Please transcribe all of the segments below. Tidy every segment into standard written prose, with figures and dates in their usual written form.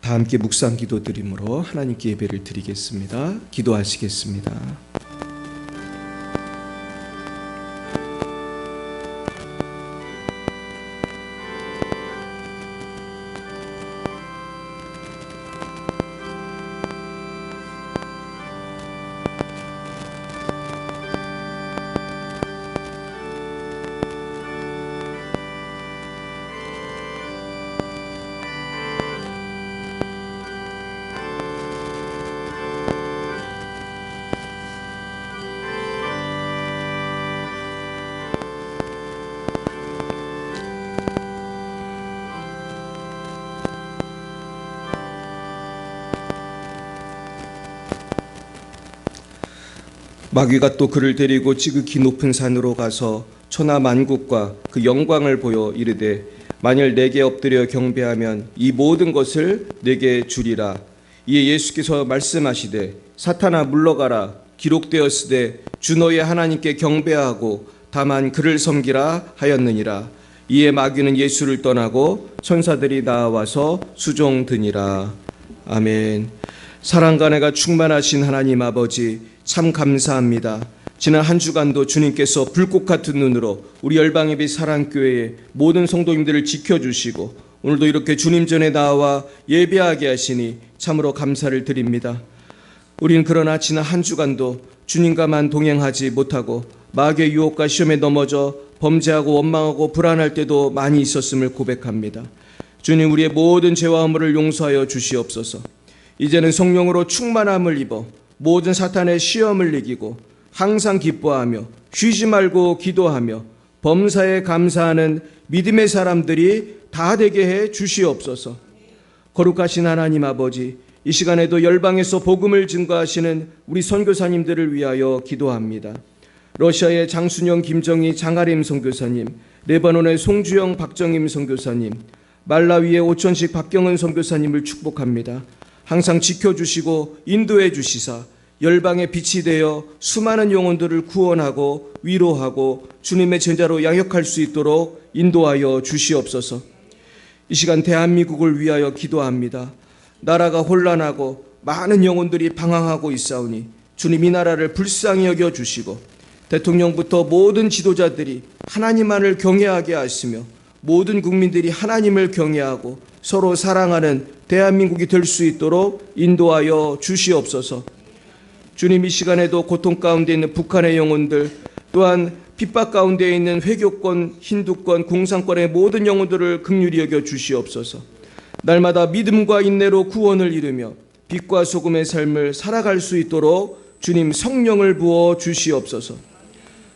다 함께 묵상 기도 드림으로 하나님께 예배를 드리겠습니다. 기도하시겠습니다. 마귀가 또 그를 데리고 지극히 높은 산으로 가서 천하 만국과 그 영광을 보여 이르되 만일 내게 엎드려 경배하면 이 모든 것을 내게 주리라. 이에 예수께서 말씀하시되 사탄아 물러가라. 기록되었으되 주 너의 하나님께 경배하고 다만 그를 섬기라 하였느니라. 이에 마귀는 예수를 떠나고 천사들이 나와서 수종드니라. 아멘. 사랑과 은혜가 충만하신 하나님 아버지, 참 감사합니다. 지난 한 주간도 주님께서 불꽃 같은 눈으로 우리 열방예배 사랑교회의 모든 성도님들을 지켜주시고 오늘도 이렇게 주님 전에 나와 예배하게 하시니 참으로 감사를 드립니다. 우리는 그러나 지난 한 주간도 주님과만 동행하지 못하고 마귀의 유혹과 시험에 넘어져 범죄하고 원망하고 불안할 때도 많이 있었음을 고백합니다. 주님, 우리의 모든 죄와 허물을 용서하여 주시옵소서. 이제는 성령으로 충만함을 입어 모든 사탄의 시험을 이기고 항상 기뻐하며 쉬지 말고 기도하며 범사에 감사하는 믿음의 사람들이 다 되게 해 주시옵소서. 거룩하신 하나님 아버지, 이 시간에도 열방에서 복음을 증거하시는 우리 선교사님들을 위하여 기도합니다. 러시아의 장순영, 김정희, 장아림 선교사님, 레바논의 송주영, 박정임 선교사님, 말라위의 오천식, 박경은 선교사님을 축복합니다. 항상 지켜주시고 인도해 주시사 열방의 빛이 되어 수많은 영혼들을 구원하고 위로하고 주님의 제자로 양육할 수 있도록 인도하여 주시옵소서. 이 시간 대한민국을 위하여 기도합니다. 나라가 혼란하고 많은 영혼들이 방황하고 있사오니 주님 이 나라를 불쌍히 여겨주시고 대통령부터 모든 지도자들이 하나님만을 경외하게 하시며 모든 국민들이 하나님을 경외하고 서로 사랑하는 대한민국이 될 수 있도록 인도하여 주시옵소서. 주님, 이 시간에도 고통 가운데 있는 북한의 영혼들, 또한 핍박 가운데 있는 회교권, 힌두권, 공산권의 모든 영혼들을 긍휼히 여겨 주시옵소서. 날마다 믿음과 인내로 구원을 이루며 빛과 소금의 삶을 살아갈 수 있도록 주님 성령을 부어 주시옵소서.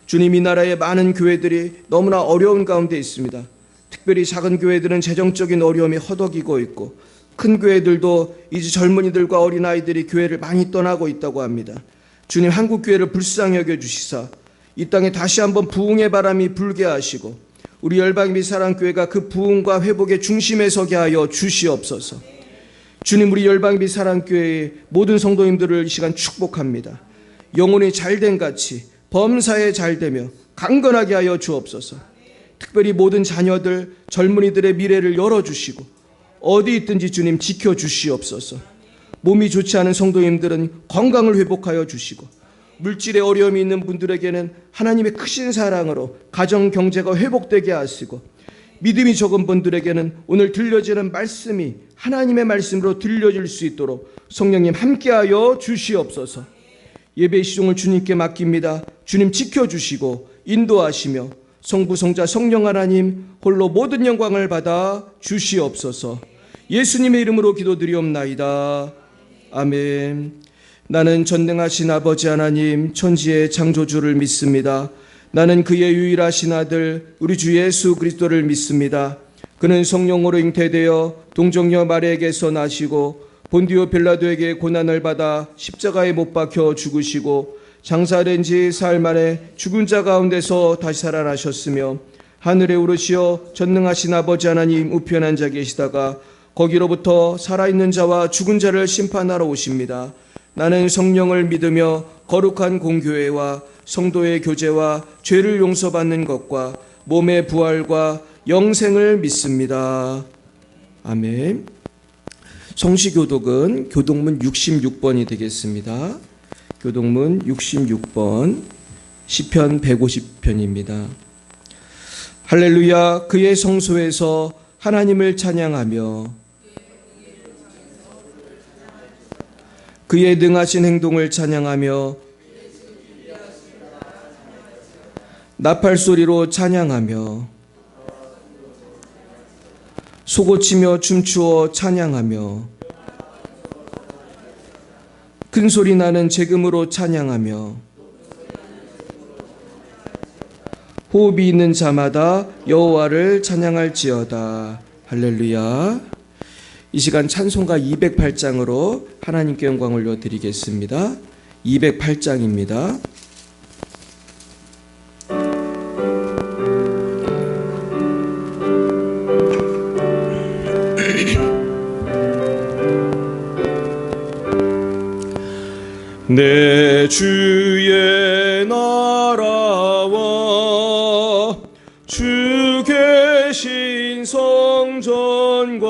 주님, 이 나라의 많은 교회들이 너무나 어려운 가운데 있습니다. 특별히 작은 교회들은 재정적인 어려움이 허덕이고 있고 큰 교회들도 이제 젊은이들과 어린아이들이 교회를 많이 떠나고 있다고 합니다. 주님, 한국교회를 불쌍히 여겨주시사 이 땅에 다시 한번 부흥의 바람이 불게 하시고 우리 열방예배 사랑교회가 그 부흥과 회복의 중심에 서게 하여 주시옵소서. 주님, 우리 열방예배 사랑교회의 모든 성도님들을 이 시간 축복합니다. 영혼이 잘된 같이 범사에 잘되며 강건하게 하여 주옵소서. 특별히 모든 자녀들, 젊은이들의 미래를 열어주시고 어디 있든지 주님 지켜주시옵소서. 몸이 좋지 않은 성도님들은 건강을 회복하여 주시고 물질의 어려움이 있는 분들에게는 하나님의 크신 사랑으로 가정 경제가 회복되게 하시고 믿음이 적은 분들에게는 오늘 들려지는 말씀이 하나님의 말씀으로 들려질 수 있도록 성령님 함께하여 주시옵소서. 예배의 시종을 주님께 맡깁니다. 주님 지켜주시고 인도하시며 성부, 성자, 성령 하나님 홀로 모든 영광을 받아 주시옵소서. 예수님의 이름으로 기도드리옵나이다. 아멘. 나는 전능하신 아버지 하나님 천지의 창조주를 믿습니다. 나는 그의 유일하신 아들 우리 주 예수 그리스도를 믿습니다. 그는 성령으로 잉태되어 동정녀 마리아에게서 나시고 본디오 빌라도에게 고난을 받아 십자가에 못 박혀 죽으시고 장사된 지 사흘 만에 죽은 자 가운데서 다시 살아나셨으며 하늘에 오르시어 전능하신 아버지 하나님 우편에 앉아 계시다가 거기로부터 살아있는 자와 죽은 자를 심판하러 오십니다. 나는 성령을 믿으며 거룩한 공교회와 성도의 교제와 죄를 용서받는 것과 몸의 부활과 영생을 믿습니다. 아멘. 성시교독은 교독문 66번이 되겠습니다. 교독문 66번, 시편 150편입니다. 할렐루야, 그의 성소에서 하나님을 찬양하며 그의 능하신 행동을 찬양하며 나팔소리로 찬양하며 소고치며 춤추어 찬양하며 큰 소리 나는 재금으로 찬양하며 호흡이 있는 자마다 여호와를 찬양할지어다. 할렐루야. 이 시간 찬송가 208장으로 하나님께 영광 올려드리겠습니다. 208장입니다. 내 주의 나라와 주 계신 성전과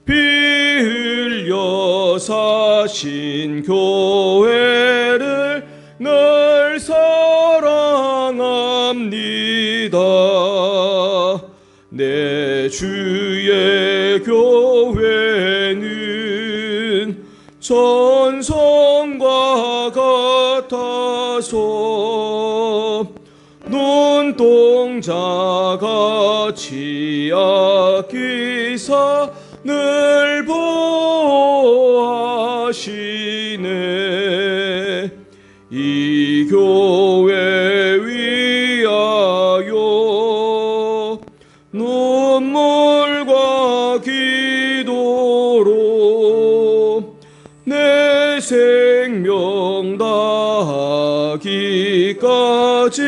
피 흘려 사신 교회를 늘 사랑합니다. 내 주의 교회는 전성과 같아서 눈동자같이 아끼사 늘 보호하시네. 이 교회 위하여 눈물과 기도로 내 생명 다하기까지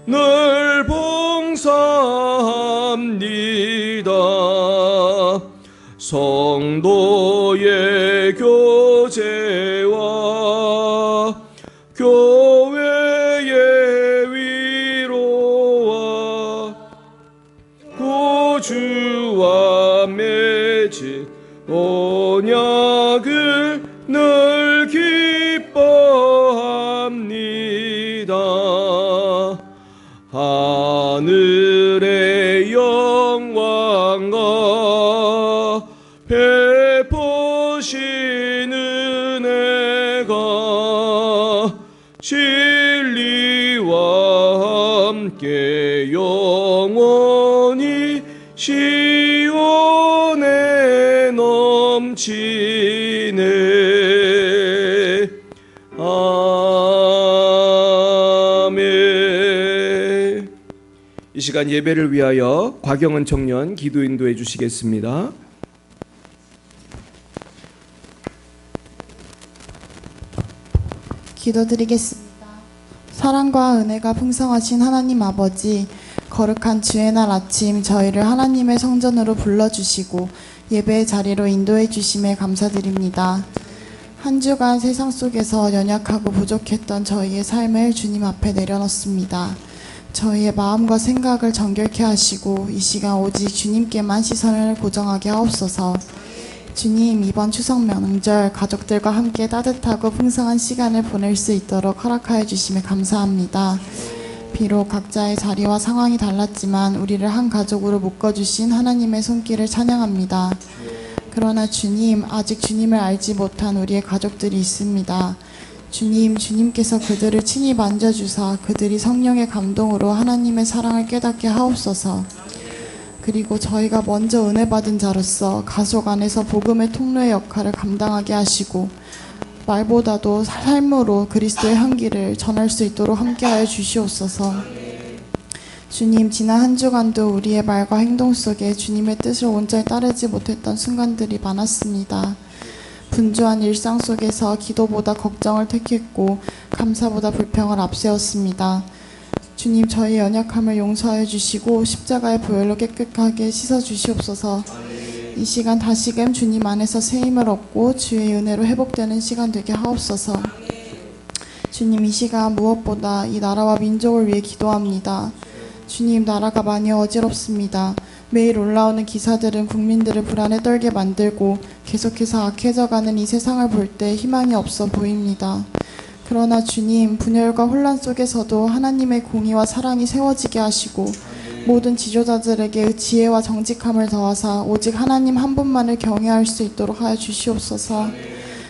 늘 봉사합니다. 성도의 교제와 교회의 위로와 구주와 맺은 언약을 늘 기뻐합니다. 하늘의 영광과 베푸신 은혜가 진리와 함께 영원히 시온에 넘치네. 아멘. 이 시간 예배를 위하여 곽영은 청년 기도 인도해 주시겠습니다. 기도드리겠습니다. 사랑과 은혜가 풍성하신 하나님 아버지, 거룩한 주의 날 아침 저희를 하나님의 성전으로 불러주시고 예배의 자리로 인도해 주심에 감사드립니다. 한 주간 세상 속에서 연약하고 부족했던 저희의 삶을 주님 앞에 내려놓습니다. 저희의 마음과 생각을 정결케 하시고 이 시간 오직 주님께만 시선을 고정하게 하옵소서. 주님, 이번 추석 명절 가족들과 함께 따뜻하고 풍성한 시간을 보낼 수 있도록 허락하여 주심에 감사합니다. 비록 각자의 자리와 상황이 달랐지만 우리를 한 가족으로 묶어주신 하나님의 손길을 찬양합니다. 그러나 주님, 아직 주님을 알지 못한 우리의 가족들이 있습니다. 주님께서 그들을 친히 만져주사 그들이 성령의 감동으로 하나님의 사랑을 깨닫게 하옵소서. 그리고 저희가 먼저 은혜 받은 자로서 가족 안에서 복음의 통로의 역할을 감당하게 하시고 말보다도 삶으로 그리스도의 향기를 전할 수 있도록 함께하여 주시옵소서. 주님, 지난 한 주간도 우리의 말과 행동 속에 주님의 뜻을 온전히 따르지 못했던 순간들이 많았습니다. 분주한 일상 속에서 기도보다 걱정을 택했고 감사보다 불평을 앞세웠습니다. 주님, 저희 연약함을 용서하여 주시고 십자가의 보혈로 깨끗하게 씻어 주시옵소서. 이 시간 다시금 주님 안에서 새 힘을 얻고 주의 은혜로 회복되는 시간 되게 하옵소서. 주님, 이 시간 무엇보다 이 나라와 민족을 위해 기도합니다. 주님, 나라가 많이 어지럽습니다. 매일 올라오는 기사들은 국민들을 불안에 떨게 만들고 계속해서 악해져가는 이 세상을 볼 때 희망이 없어 보입니다. 그러나 주님, 분열과 혼란 속에서도 하나님의 공의와 사랑이 세워지게 하시고 모든 지도자들에게 지혜와 정직함을 더하사 오직 하나님 한 분만을 경외할 수 있도록 하여 주시옵소서.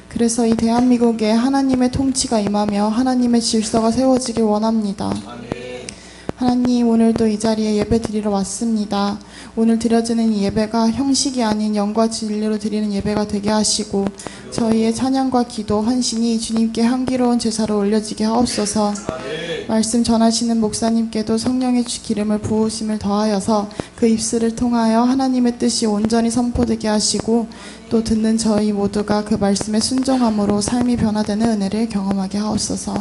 그래서 이 대한민국에 하나님의 통치가 임하며 하나님의 질서가 세워지길 원합니다. 하나님, 오늘도 이 자리에 예배 드리러 왔습니다. 오늘 드려지는 이 예배가 형식이 아닌 영과 진리로 드리는 예배가 되게 하시고 저희의 찬양과 기도, 헌신이 주님께 향기로운 제사로 올려지게 하옵소서. 말씀 전하시는 목사님께도 성령의 기름을 부으심을 더하여서 그 입술을 통하여 하나님의 뜻이 온전히 선포되게 하시고 또 듣는 저희 모두가 그 말씀에 순종함으로 삶이 변화되는 은혜를 경험하게 하옵소서.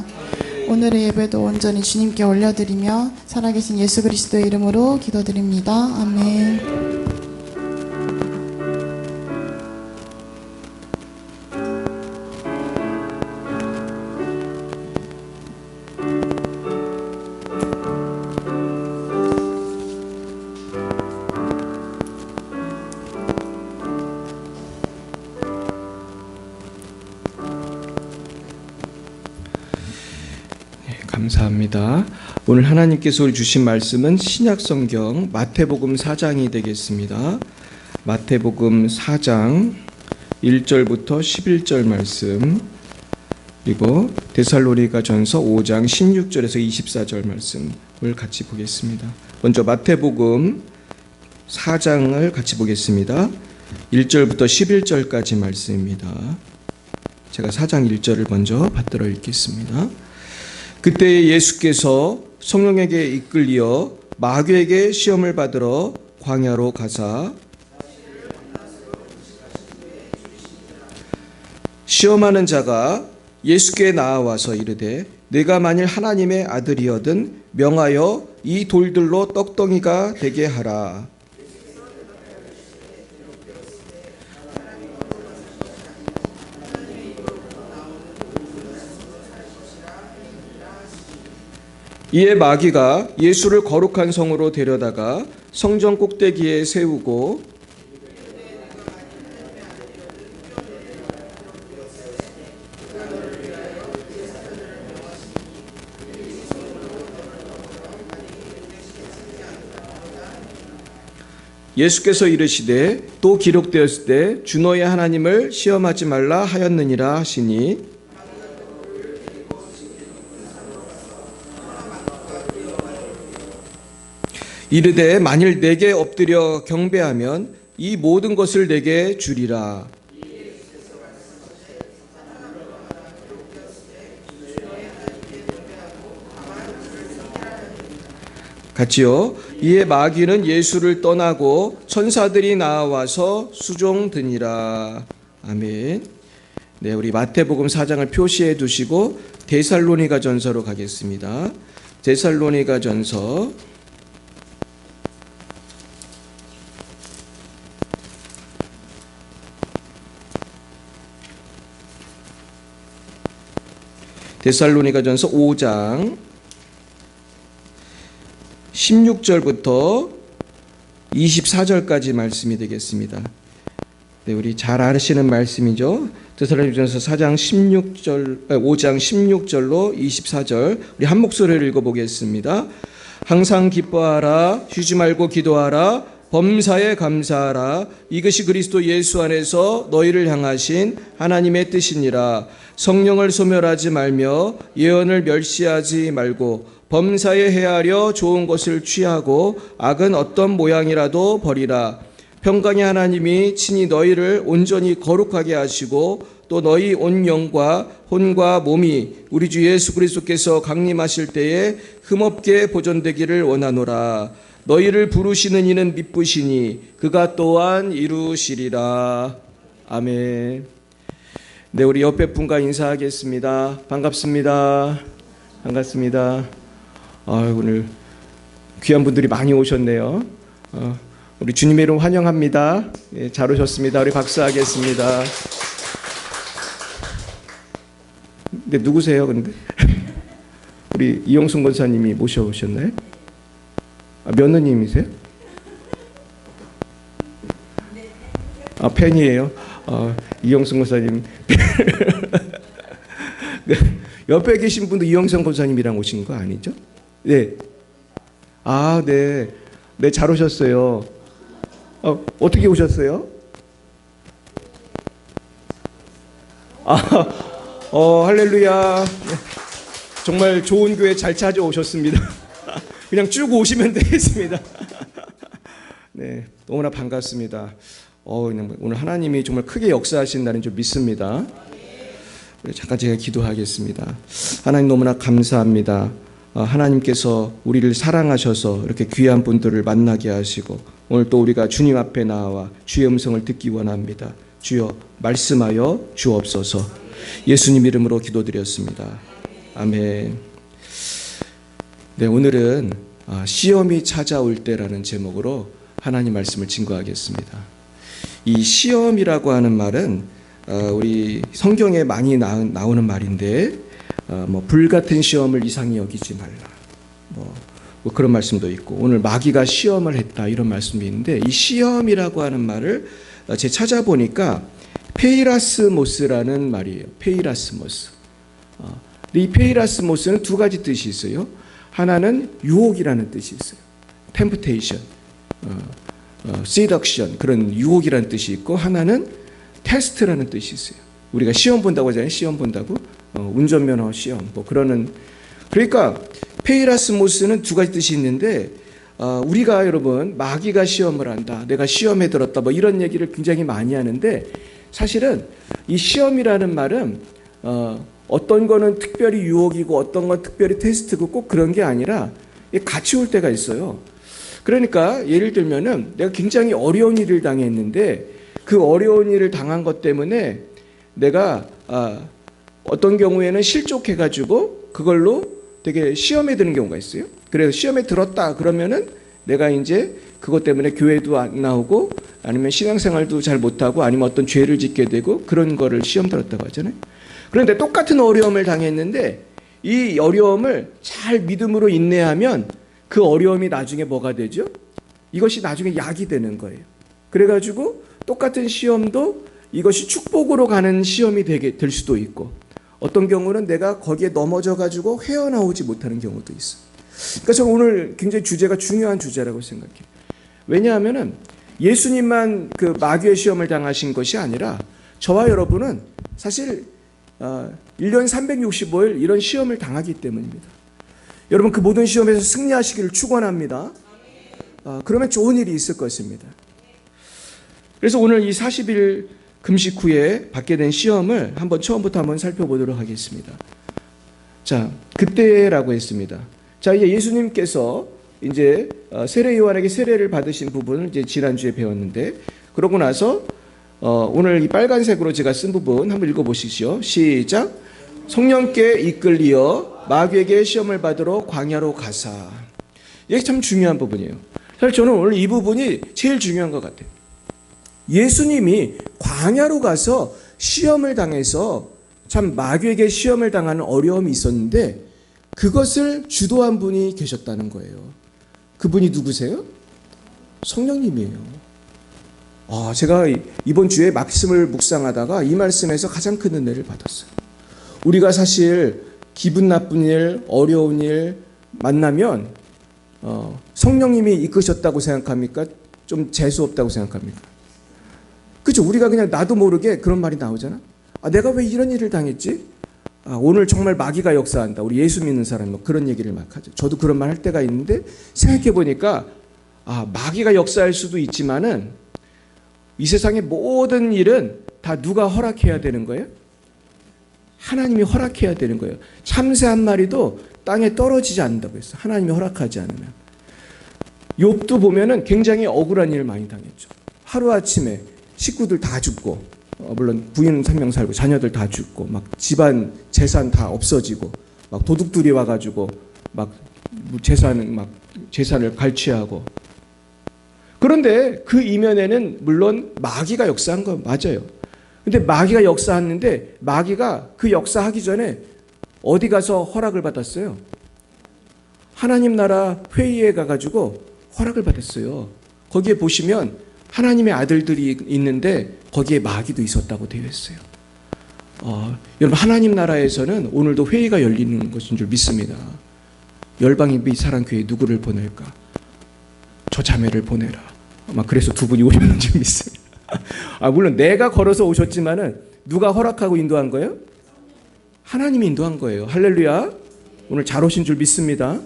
오늘의 예배도 온전히 주님께 올려드리며 살아계신 예수 그리스도의 이름으로 기도드립니다. 아멘. 감사합니다. 오늘 하나님께서 주신 말씀은 신약성경 마태복음 4장이 되겠습니다. 마태복음 4장 1절부터 11절 말씀, 그리고 데살로니가전서 5장 16절에서 24절 말씀을 같이 보겠습니다. 먼저 마태복음 4장을 같이 보겠습니다. 1절부터 11절까지 말씀입니다. 제가 4장 1절을 먼저 받들어 읽겠습니다. 그때 예수께서 성령에게 이끌리어 마귀에게 시험을 받으러 광야로 가사 시험하는 자가 예수께 나아와서 이르되 내가 만일 하나님의 아들이거든 명하여 이 돌들로 떡덩이가 되게 하라. 이에 마귀가 예수를 거룩한 성으로 데려다가 성전 꼭대기에 세우고 예수께서 이르시되 또 기록되었을 때 주 너의 하나님을 시험하지 말라 하였느니라 하시니 이르되 만일 내게 엎드려 경배하면 이 모든 것을 내게 주리라. 같이요. 이에 마귀는 예수를 떠나고 천사들이 나와서 수종드니라. 아멘. 네, 우리 마태복음 4장을 표시해 두시고 데살로니가전서로 가겠습니다. 데살로니가전서 5장 16절부터 24절까지 말씀이 되겠습니다. 네, 우리 잘 아시는 말씀이죠. 데살로니가전서 5장 16절로 24절 우리 한 목소리를 읽어보겠습니다. 항상 기뻐하라, 쉬지 말고 기도하라, 범사에 감사하라. 이것이 그리스도 예수 안에서 너희를 향하신 하나님의 뜻이니라. 성령을 소멸하지 말며 예언을 멸시하지 말고 범사에 헤아려 좋은 것을 취하고 악은 어떤 모양이라도 버리라. 평강의 하나님이 친히 너희를 온전히 거룩하게 하시고 또 너희 온 영과 혼과 몸이 우리 주 예수 그리스도께서 강림하실 때에 흠없게 보존되기를 원하노라. 너희를 부르시는 이는 미쁘시니 그가 또한 이루시리라. 아멘. 네, 우리 옆에 분과 인사하겠습니다. 반갑습니다. 반갑습니다. 오늘 귀한 분들이 많이 오셨네요. 우리 주님의 이름 환영합니다. 예, 잘 오셨습니다. 우리 박수하겠습니다. 근데 누구세요? 근데 우리 이영순 권사님이 모셔오셨나요? 며느님이세요? 팬이에요. 이영승 권사님. 옆에 계신 분도 이영승 권사님이랑 오신 거 아니죠? 네. 네. 네, 잘 오셨어요. 어떻게 오셨어요? 할렐루야. 정말 좋은 교회 잘 찾아오셨습니다. 그냥 쭉 오시면 되겠습니다. 네, 너무나 반갑습니다. 오늘 하나님이 정말 크게 역사하신다는 줄 믿습니다. 잠깐 제가 기도하겠습니다. 하나님 너무나 감사합니다. 하나님께서 우리를 사랑하셔서 이렇게 귀한 분들을 만나게 하시고 오늘 또 우리가 주님 앞에 나와 주의 음성을 듣기 원합니다. 주여 말씀하여 주옵소서. 예수님 이름으로 기도드렸습니다. 아멘. 네, 오늘은 시험이 찾아올 때라는 제목으로 하나님 말씀을 증거하겠습니다. 이 시험이라고 하는 말은 우리 성경에 많이 나오는 말인데 불같은 시험을 이상히 여기지 말라. 뭐 그런 말씀도 있고 오늘 마귀가 시험을 했다 이런 말씀도 있는데 이 시험이라고 하는 말을 제가 찾아보니까 페이라스모스라는 말이에요. 페이라스모스. 이 페이라스모스는 두 가지 뜻이 있어요. 하나는 유혹이라는 뜻이 있어요. temptation, seduction 그런 유혹이라는 뜻이 있고 하나는 테스트라는 뜻이 있어요. 우리가 시험 본다고 하잖아요. 시험 본다고 운전면허 시험 뭐 그러는 그러니까 페이라스모스는 두 가지 뜻이 있는데 우리가 여러분 마귀가 시험을 한다. 내가 시험에 들었다. 뭐 이런 얘기를 굉장히 많이 하는데 사실은 이 시험이라는 말은 어떤 거는 특별히 유혹이고 어떤 건 특별히 테스트고 꼭 그런 게 아니라 같이 올 때가 있어요. 그러니까 예를 들면은 내가 굉장히 어려운 일을 당했는데 그 어려운 일을 당한 것 때문에 내가 어떤 경우에는 실족해가지고 그걸로 되게 시험에 드는 경우가 있어요. 그래서 시험에 들었다 그러면은 내가 이제 그것 때문에 교회도 안 나오고 아니면 신앙생활도 잘 못하고 아니면 어떤 죄를 짓게 되고 그런 거를 시험 들었다고 하잖아요. 그런데 똑같은 어려움을 당했는데 이 어려움을 잘 믿음으로 인내하면 그 어려움이 나중에 뭐가 되죠? 이것이 나중에 약이 되는 거예요. 그래가지고 똑같은 시험도 이것이 축복으로 가는 시험이 될 수도 있고 어떤 경우는 내가 거기에 넘어져가지고 헤어나오지 못하는 경우도 있어. 그러니까 저는 오늘 굉장히 주제가 중요한 주제라고 생각해요. 왜냐하면은 예수님만 그 마귀의 시험을 당하신 것이 아니라 저와 여러분은 사실 1년 365일 이런 시험을 당하기 때문입니다. 여러분 그 모든 시험에서 승리하시기를 축원합니다. 그러면 좋은 일이 있을 것입니다. 그래서 오늘 이 40일 금식 후에 받게 된 시험을 처음부터 한번 살펴보도록 하겠습니다. 자, 그때라고 했습니다. 자, 이제 예수님께서 이제 세례 요한에게 세례를 받으신 부분을 이제 지난주에 배웠는데 그러고 나서 오늘 이 빨간색으로 제가 쓴 부분 한번 읽어보시죠. 시작. 성령께 이끌리어 마귀에게 시험을 받으러 광야로 가사. 이게 참 중요한 부분이에요. 사실 저는 오늘 이 부분이 제일 중요한 것 같아요. 예수님이 광야로 가서 시험을 당해서 참 마귀에게 시험을 당하는 어려움이 있었는데 그것을 주도한 분이 계셨다는 거예요. 그분이 누구세요? 성령님이에요. 제가 이번 주에 말씀을 묵상하다가 이 말씀에서 가장 큰 은혜를 받았어요. 우리가 사실 기분 나쁜 일, 어려운 일 만나면 성령님이 이끄셨다고 생각합니까? 좀 재수없다고 생각합니까? 그렇죠. 우리가 그냥 나도 모르게 그런 말이 나오잖아. 내가 왜 이런 일을 당했지? 오늘 정말 마귀가 역사한다. 우리 예수 믿는 사람이 뭐 그런 얘기를 막 하죠. 저도 그런 말 할 때가 있는데 생각해 보니까 마귀가 역사할 수도 있지만은 이 세상의 모든 일은 다 누가 허락해야 되는 거예요? 하나님이 허락해야 되는 거예요. 참새 한 마리도 땅에 떨어지지 않는다고 했어요. 하나님이 허락하지 않으면. 욥도 보면은 굉장히 억울한 일을 많이 당했죠. 하루아침에 식구들 다 죽고 물론 부인 3명 살고 자녀들 다 죽고 막 집안 재산 다 없어지고 막 도둑들이 와가지고 막 재산을 갈취하고 그런데 그 이면에는 물론 마귀가 역사한 건 맞아요. 근데 마귀가 역사했는데 마귀가 그 역사하기 전에 어디 가서 허락을 받았어요? 하나님 나라 회의에 가가지고 허락을 받았어요. 거기에 보시면 하나님의 아들들이 있는데 거기에 마귀도 있었다고 되어 있어요. 여러분 하나님 나라에서는 오늘도 회의가 열리는 것인 줄 믿습니다. 열방이 이 사랑교회에 누구를 보낼까? 저 자매를 보내라. 아마 그래서 두 분이 오셨는 줄 믿습니다. 물론 내가 걸어서 오셨지만은 누가 허락하고 인도한 거예요? 하나님이 인도한 거예요. 할렐루야. 오늘 잘 오신 줄 믿습니다.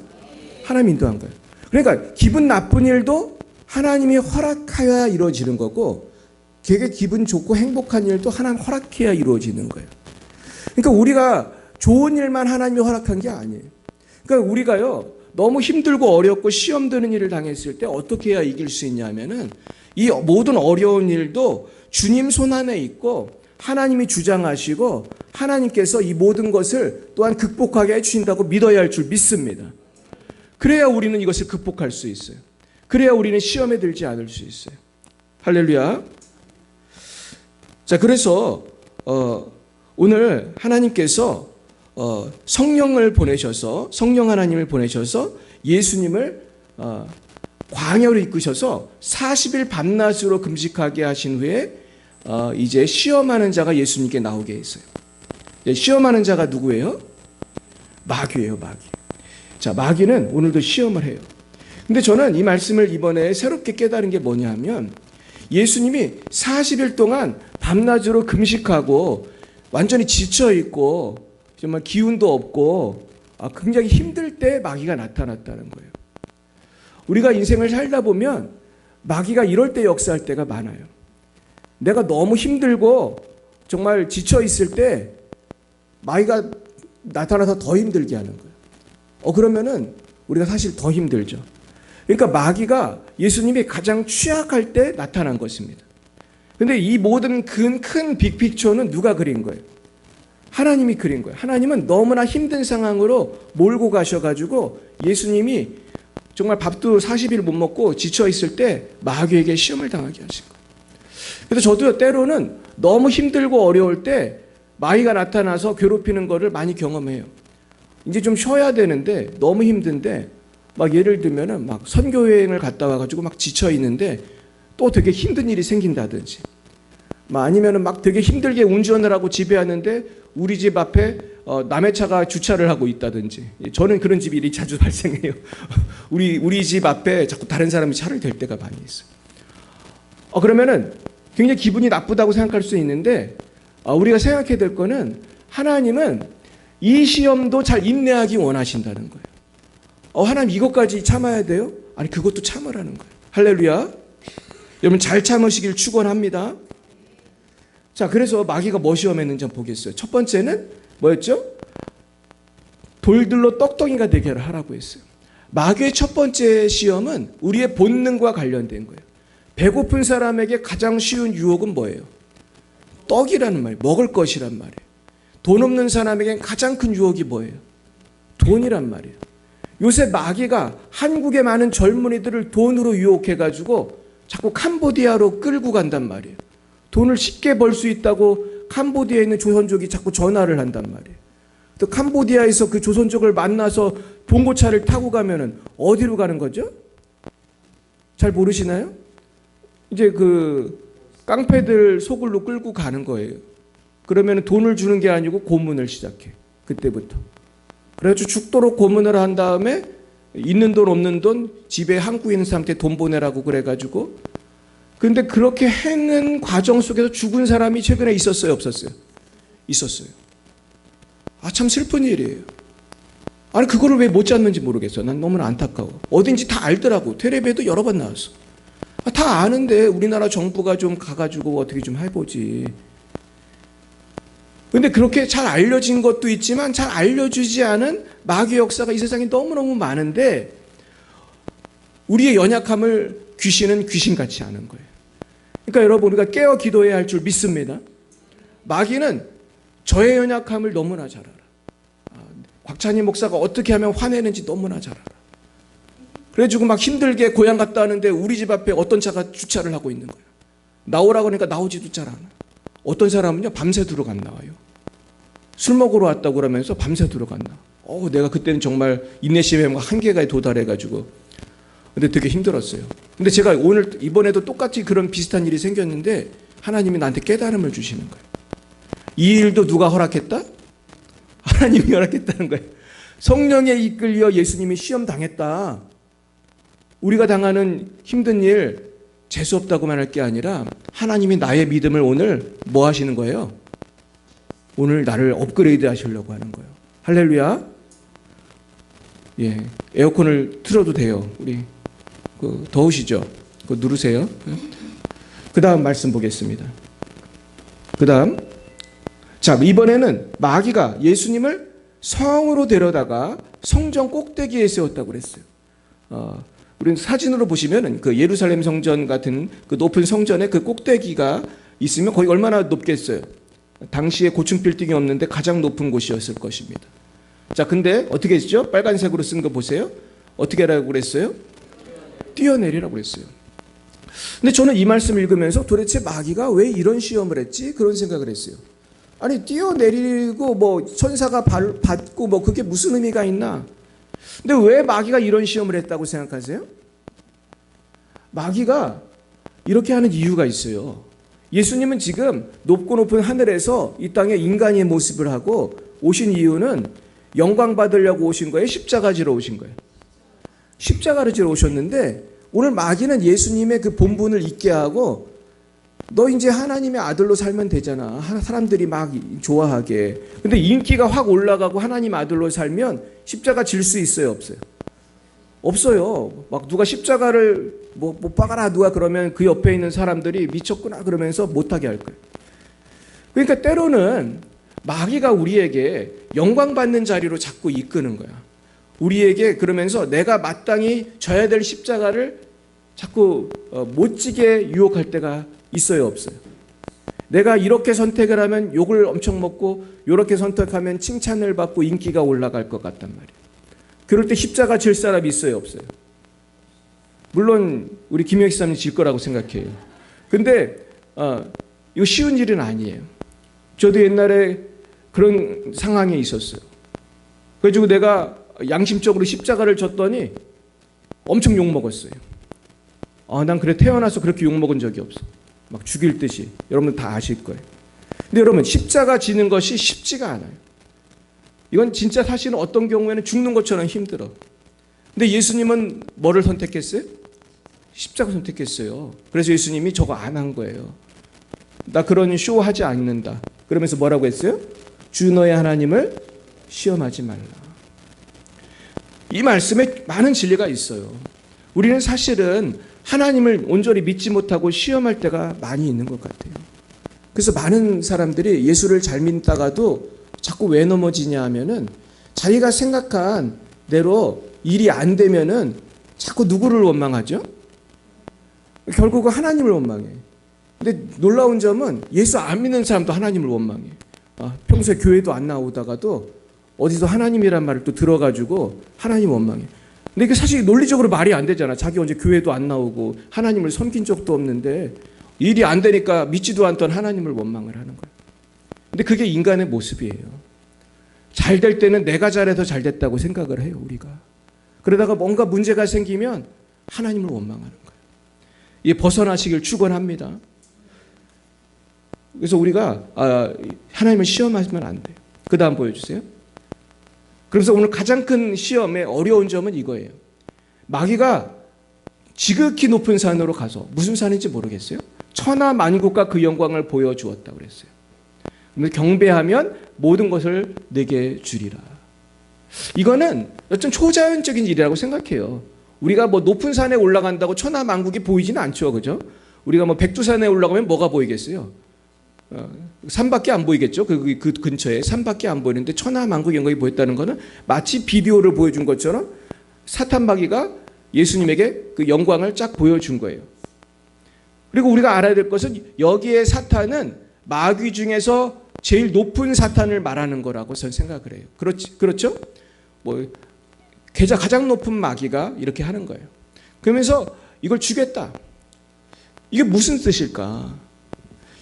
하나님이 인도한 거예요. 그러니까 기분 나쁜 일도 하나님이 허락하여야 이루어지는 거고, 되게 기분 좋고 행복한 일도 하나님 허락해야 이루어지는 거예요. 그러니까 우리가 좋은 일만 하나님이 허락한 게 아니에요. 그러니까 우리가요, 너무 힘들고 어렵고 시험 드는 일을 당했을 때 어떻게 해야 이길 수 있냐면은, 이 모든 어려운 일도 주님 손 안에 있고 하나님이 주장하시고 하나님께서 이 모든 것을 또한 극복하게 해주신다고 믿어야 할 줄 믿습니다. 그래야 우리는 이것을 극복할 수 있어요. 그래야 우리는 시험에 들지 않을 수 있어요. 할렐루야. 자, 그래서 오늘 하나님께서 성령을 보내셔서, 성령 하나님을 보내셔서 예수님을 광야로 이끄셔서 40일 밤낮으로 금식하게 하신 후에 이제 시험하는 자가 예수님께 나오게 했어요. 시험하는 자가 누구예요? 마귀예요, 마귀. 자, 마귀는 오늘도 시험을 해요. 근데 저는 이 말씀을 이번에 새롭게 깨달은 게 뭐냐면, 예수님이 40일 동안 밤낮으로 금식하고 완전히 지쳐있고 정말 기운도 없고 굉장히 힘들 때 마귀가 나타났다는 거예요. 우리가 인생을 살다 보면 마귀가 이럴 때 역사할 때가 많아요. 내가 너무 힘들고 정말 지쳐있을 때 마귀가 나타나서 더 힘들게 하는 거예요. 그러면은 우리가 사실 더 힘들죠. 그러니까 마귀가 예수님이 가장 취약할 때 나타난 것입니다. 근데 이 모든 큰 빅픽처는 누가 그린 거예요? 하나님이 그린 거예요. 하나님은 너무나 힘든 상황으로 몰고 가셔가지고 예수님이 정말 밥도 40일 못 먹고 지쳐있을 때 마귀에게 시험을 당하게 하신 거예요. 그래서 저도 때로는 너무 힘들고 어려울 때 마귀가 나타나서 괴롭히는 거를 많이 경험해요. 이제 좀 쉬어야 되는데 너무 힘든데, 막 예를 들면은 막 선교여행을 갔다 와가지고 막 지쳐있는데 또 되게 힘든 일이 생긴다든지, 아니면은 막 되게 힘들게 운전을 하고 집에 왔는데 우리 집 앞에 남의 차가 주차를 하고 있다든지. 저는 그런 집 일이 자주 발생해요. 우리 집 앞에 자꾸 다른 사람이 차를 댈 때가 많이 있어요. 그러면은 굉장히 기분이 나쁘다고 생각할 수 있는데, 우리가 생각해야 될 거는 하나님은 이 시험도 잘 인내하기 원하신다는 거예요. 하나님 이것까지 참아야 돼요? 아니, 그것도 참으라는 거예요. 할렐루야. 여러분 잘 참으시길 축원합니다. 자, 그래서 마귀가 뭐 시험했는지 한번 보겠어요. 첫 번째는 뭐였죠? 돌들로 떡덩이가 되게 하라고 했어요. 마귀의 첫 번째 시험은 우리의 본능과 관련된 거예요. 배고픈 사람에게 가장 쉬운 유혹은 뭐예요? 떡이라는 말이에요. 먹을 것이란 말이에요. 돈 없는 사람에겐 가장 큰 유혹이 뭐예요? 돈이란 말이에요. 요새 마귀가 한국의 많은 젊은이들을 돈으로 유혹해가지고 자꾸 캄보디아로 끌고 간단 말이에요. 돈을 쉽게 벌 수 있다고 캄보디아에 있는 조선족이 자꾸 전화를 한단 말이에요. 또 캄보디아에서 그 조선족을 만나서 봉고차를 타고 가면은 어디로 가는 거죠? 잘 모르시나요? 이제 그 깡패들 소굴로 끌고 가는 거예요. 그러면 돈을 주는 게 아니고 고문을 시작해. 그때부터. 그래가지고 죽도록 고문을 한 다음에 있는 돈 없는 돈 집에 한국에 있는 사람한테 돈 보내라고 그래가지고. 근데 그렇게 하는 과정 속에서 죽은 사람이 최근에 있었어요, 없었어요? 있었어요. 참 슬픈 일이에요. 아니 그거를 왜 못 잡는지 모르겠어. 난 너무나 안타까워. 어딘지 다 알더라고. 텔레비에도 여러 번 나왔어. 다 아는데 우리나라 정부가 좀 가가지고 어떻게 좀 해보지. 근데 그렇게 잘 알려진 것도 있지만 잘 알려주지 않은 마귀 역사가 이 세상에 너무너무 많은데, 우리의 연약함을 귀신은 귀신같이 아는 거예요. 그러니까 여러분, 우리가 깨어 기도해야 할 줄 믿습니다. 마귀는 저의 연약함을 너무나 잘 알아. 곽찬희 목사가 어떻게 하면 화내는지 너무나 잘 알아. 그래가지고 막 힘들게 고향 갔다 왔는데 우리 집 앞에 어떤 차가 주차를 하고 있는 거예요. 나오라고 하니까 나오지도 잘 않아. 어떤 사람은요 밤새도록 안 나와요. 술 먹으러 왔다고 그러면서 밤새도록 안 나와. 내가 그때는 정말 인내심의 한계가 도달해가지고 근데 되게 힘들었어요. 근데 제가 오늘 이번에도 똑같이 그런 비슷한 일이 생겼는데 하나님이 나한테 깨달음을 주시는 거예요. 이 일도 누가 허락했다? 하나님이 허락했다는 거예요. 성령에 이끌려 예수님이 시험 당했다. 우리가 당하는 힘든 일 재수없다고 말할 게 아니라 하나님이 나의 믿음을 오늘 뭐 하시는 거예요? 오늘 나를 업그레이드 하시려고 하는 거예요. 할렐루야. 예, 에어컨을 틀어도 돼요. 우리 더우시죠? 그거 누르세요. 그 다음 말씀 보겠습니다. 그 다음, 자, 이번에는 마귀가 예수님을 성으로 데려다가 성전 꼭대기에 세웠다고 그랬어요. 우리는 사진으로 보시면 그 예루살렘 성전 같은 그 높은 성전에 그 꼭대기가 있으면 거기 얼마나 높겠어요? 당시에 고층 빌딩이 없는데 가장 높은 곳이었을 것입니다. 자, 근데 어떻게 했죠? 빨간색으로 쓴 거 보세요. 어떻게 하라고 그랬어요? 뛰어내리라고 그랬어요. 근데 저는 이 말씀을 읽으면서 도대체 마귀가 왜 이런 시험을 했지? 그런 생각을 했어요. 아니, 뛰어내리고 뭐 천사가 받고 뭐 그게 무슨 의미가 있나? 근데 왜 마귀가 이런 시험을 했다고 생각하세요? 마귀가 이렇게 하는 이유가 있어요. 예수님은 지금 높고 높은 하늘에서 이 땅에 인간의 모습을 하고 오신 이유는 영광 받으려고 오신 거예요? 십자가 지러 오신 거예요? 십자가를 지러 오셨는데 오늘 마귀는 예수님의 그 본분을 잊게 하고 너 이제 하나님의 아들로 살면 되잖아. 사람들이 막 좋아하게. 근데 인기가 확 올라가고 하나님 아들로 살면 십자가 질 수 있어요? 없어요? 없어요. 막 누가 십자가를 못 박아라 누가 그러면 그 옆에 있는 사람들이 미쳤구나 그러면서 못하게 할 거예요. 그러니까 때로는 마귀가 우리에게 영광 받는 자리로 자꾸 이끄는 거야. 우리에게 그러면서 내가 마땅히 져야 될 십자가를 자꾸 못 지게 유혹할 때가 있어요, 없어요? 내가 이렇게 선택을 하면 욕을 엄청 먹고 이렇게 선택하면 칭찬을 받고 인기가 올라갈 것 같단 말이에요. 그럴 때 십자가 질 사람이 있어요, 없어요? 물론 우리 김영희 사람이 질 거라고 생각해요. 근데 이거 쉬운 일은 아니에요. 저도 옛날에 그런 상황에 있었어요. 그래가지고 내가 양심적으로 십자가를 졌더니 엄청 욕먹었어요. 난 그래 태어나서 그렇게 욕먹은 적이 없어. 막 죽일 듯이. 여러분 다 아실 거예요. 근데 여러분 십자가 지는 것이 쉽지가 않아요. 이건 진짜 사실은 어떤 경우에는 죽는 것처럼 힘들어. 근데 예수님은 뭐를 선택했어요? 십자가 선택했어요. 그래서 예수님이 저거 안 한 거예요. 나 그런 쇼 하지 않는다. 그러면서 뭐라고 했어요? 주 너의 하나님을 시험하지 말라. 이 말씀에 많은 진리가 있어요. 우리는 사실은 하나님을 온전히 믿지 못하고 시험할 때가 많이 있는 것 같아요. 그래서 많은 사람들이 예수를 잘 믿다가도 자꾸 왜 넘어지냐 하면은 자기가 생각한 대로 일이 안 되면은 자꾸 누구를 원망하죠? 결국은 하나님을 원망해. 근데 놀라운 점은 예수 안 믿는 사람도 하나님을 원망해. 평소에 교회도 안 나오다가도 어디서 하나님이란 말을 또 들어가지고 하나님 원망해. 근데 이게 사실 논리적으로 말이 안 되잖아. 자기 언제 교회도 안 나오고 하나님을 섬긴 적도 없는데 일이 안 되니까 믿지도 않던 하나님을 원망을 하는 거예요. 근데 그게 인간의 모습이에요. 잘 될 때는 내가 잘해서 잘 됐다고 생각을 해요, 우리가. 그러다가 뭔가 문제가 생기면 하나님을 원망하는 거예요. 이 벗어나시길 축원합니다. 그래서 우리가 하나님을 시험하시면 안 돼요. 그 다음 보여주세요. 그래서 오늘 가장 큰 시험의 어려운 점은 이거예요. 마귀가 지극히 높은 산으로 가서 무슨 산인지 모르겠어요. 천하 만국과 그 영광을 보여주었다고 그랬어요. 경배하면 모든 것을 내게 주리라. 이거는 어떤 초자연적인 일이라고 생각해요. 우리가 뭐 높은 산에 올라간다고 천하 만국이 보이지는 않죠, 그죠? 우리가 뭐 백두산에 올라가면 뭐가 보이겠어요? 산밖에 안 보이겠죠. 그 근처에 산밖에 안 보이는데 천하 만국 영광이 보였다는 것은 마치 비디오를 보여준 것처럼 사탄 마귀가 예수님에게 그 영광을 쫙 보여준 거예요. 그리고 우리가 알아야 될 것은 여기에 사탄은 마귀 중에서 제일 높은 사탄을 말하는 거라고 저는 생각을 해요. 그렇죠? 뭐 가장 높은 마귀가 이렇게 하는 거예요. 그러면서 이걸 주겠다. 이게 무슨 뜻일까?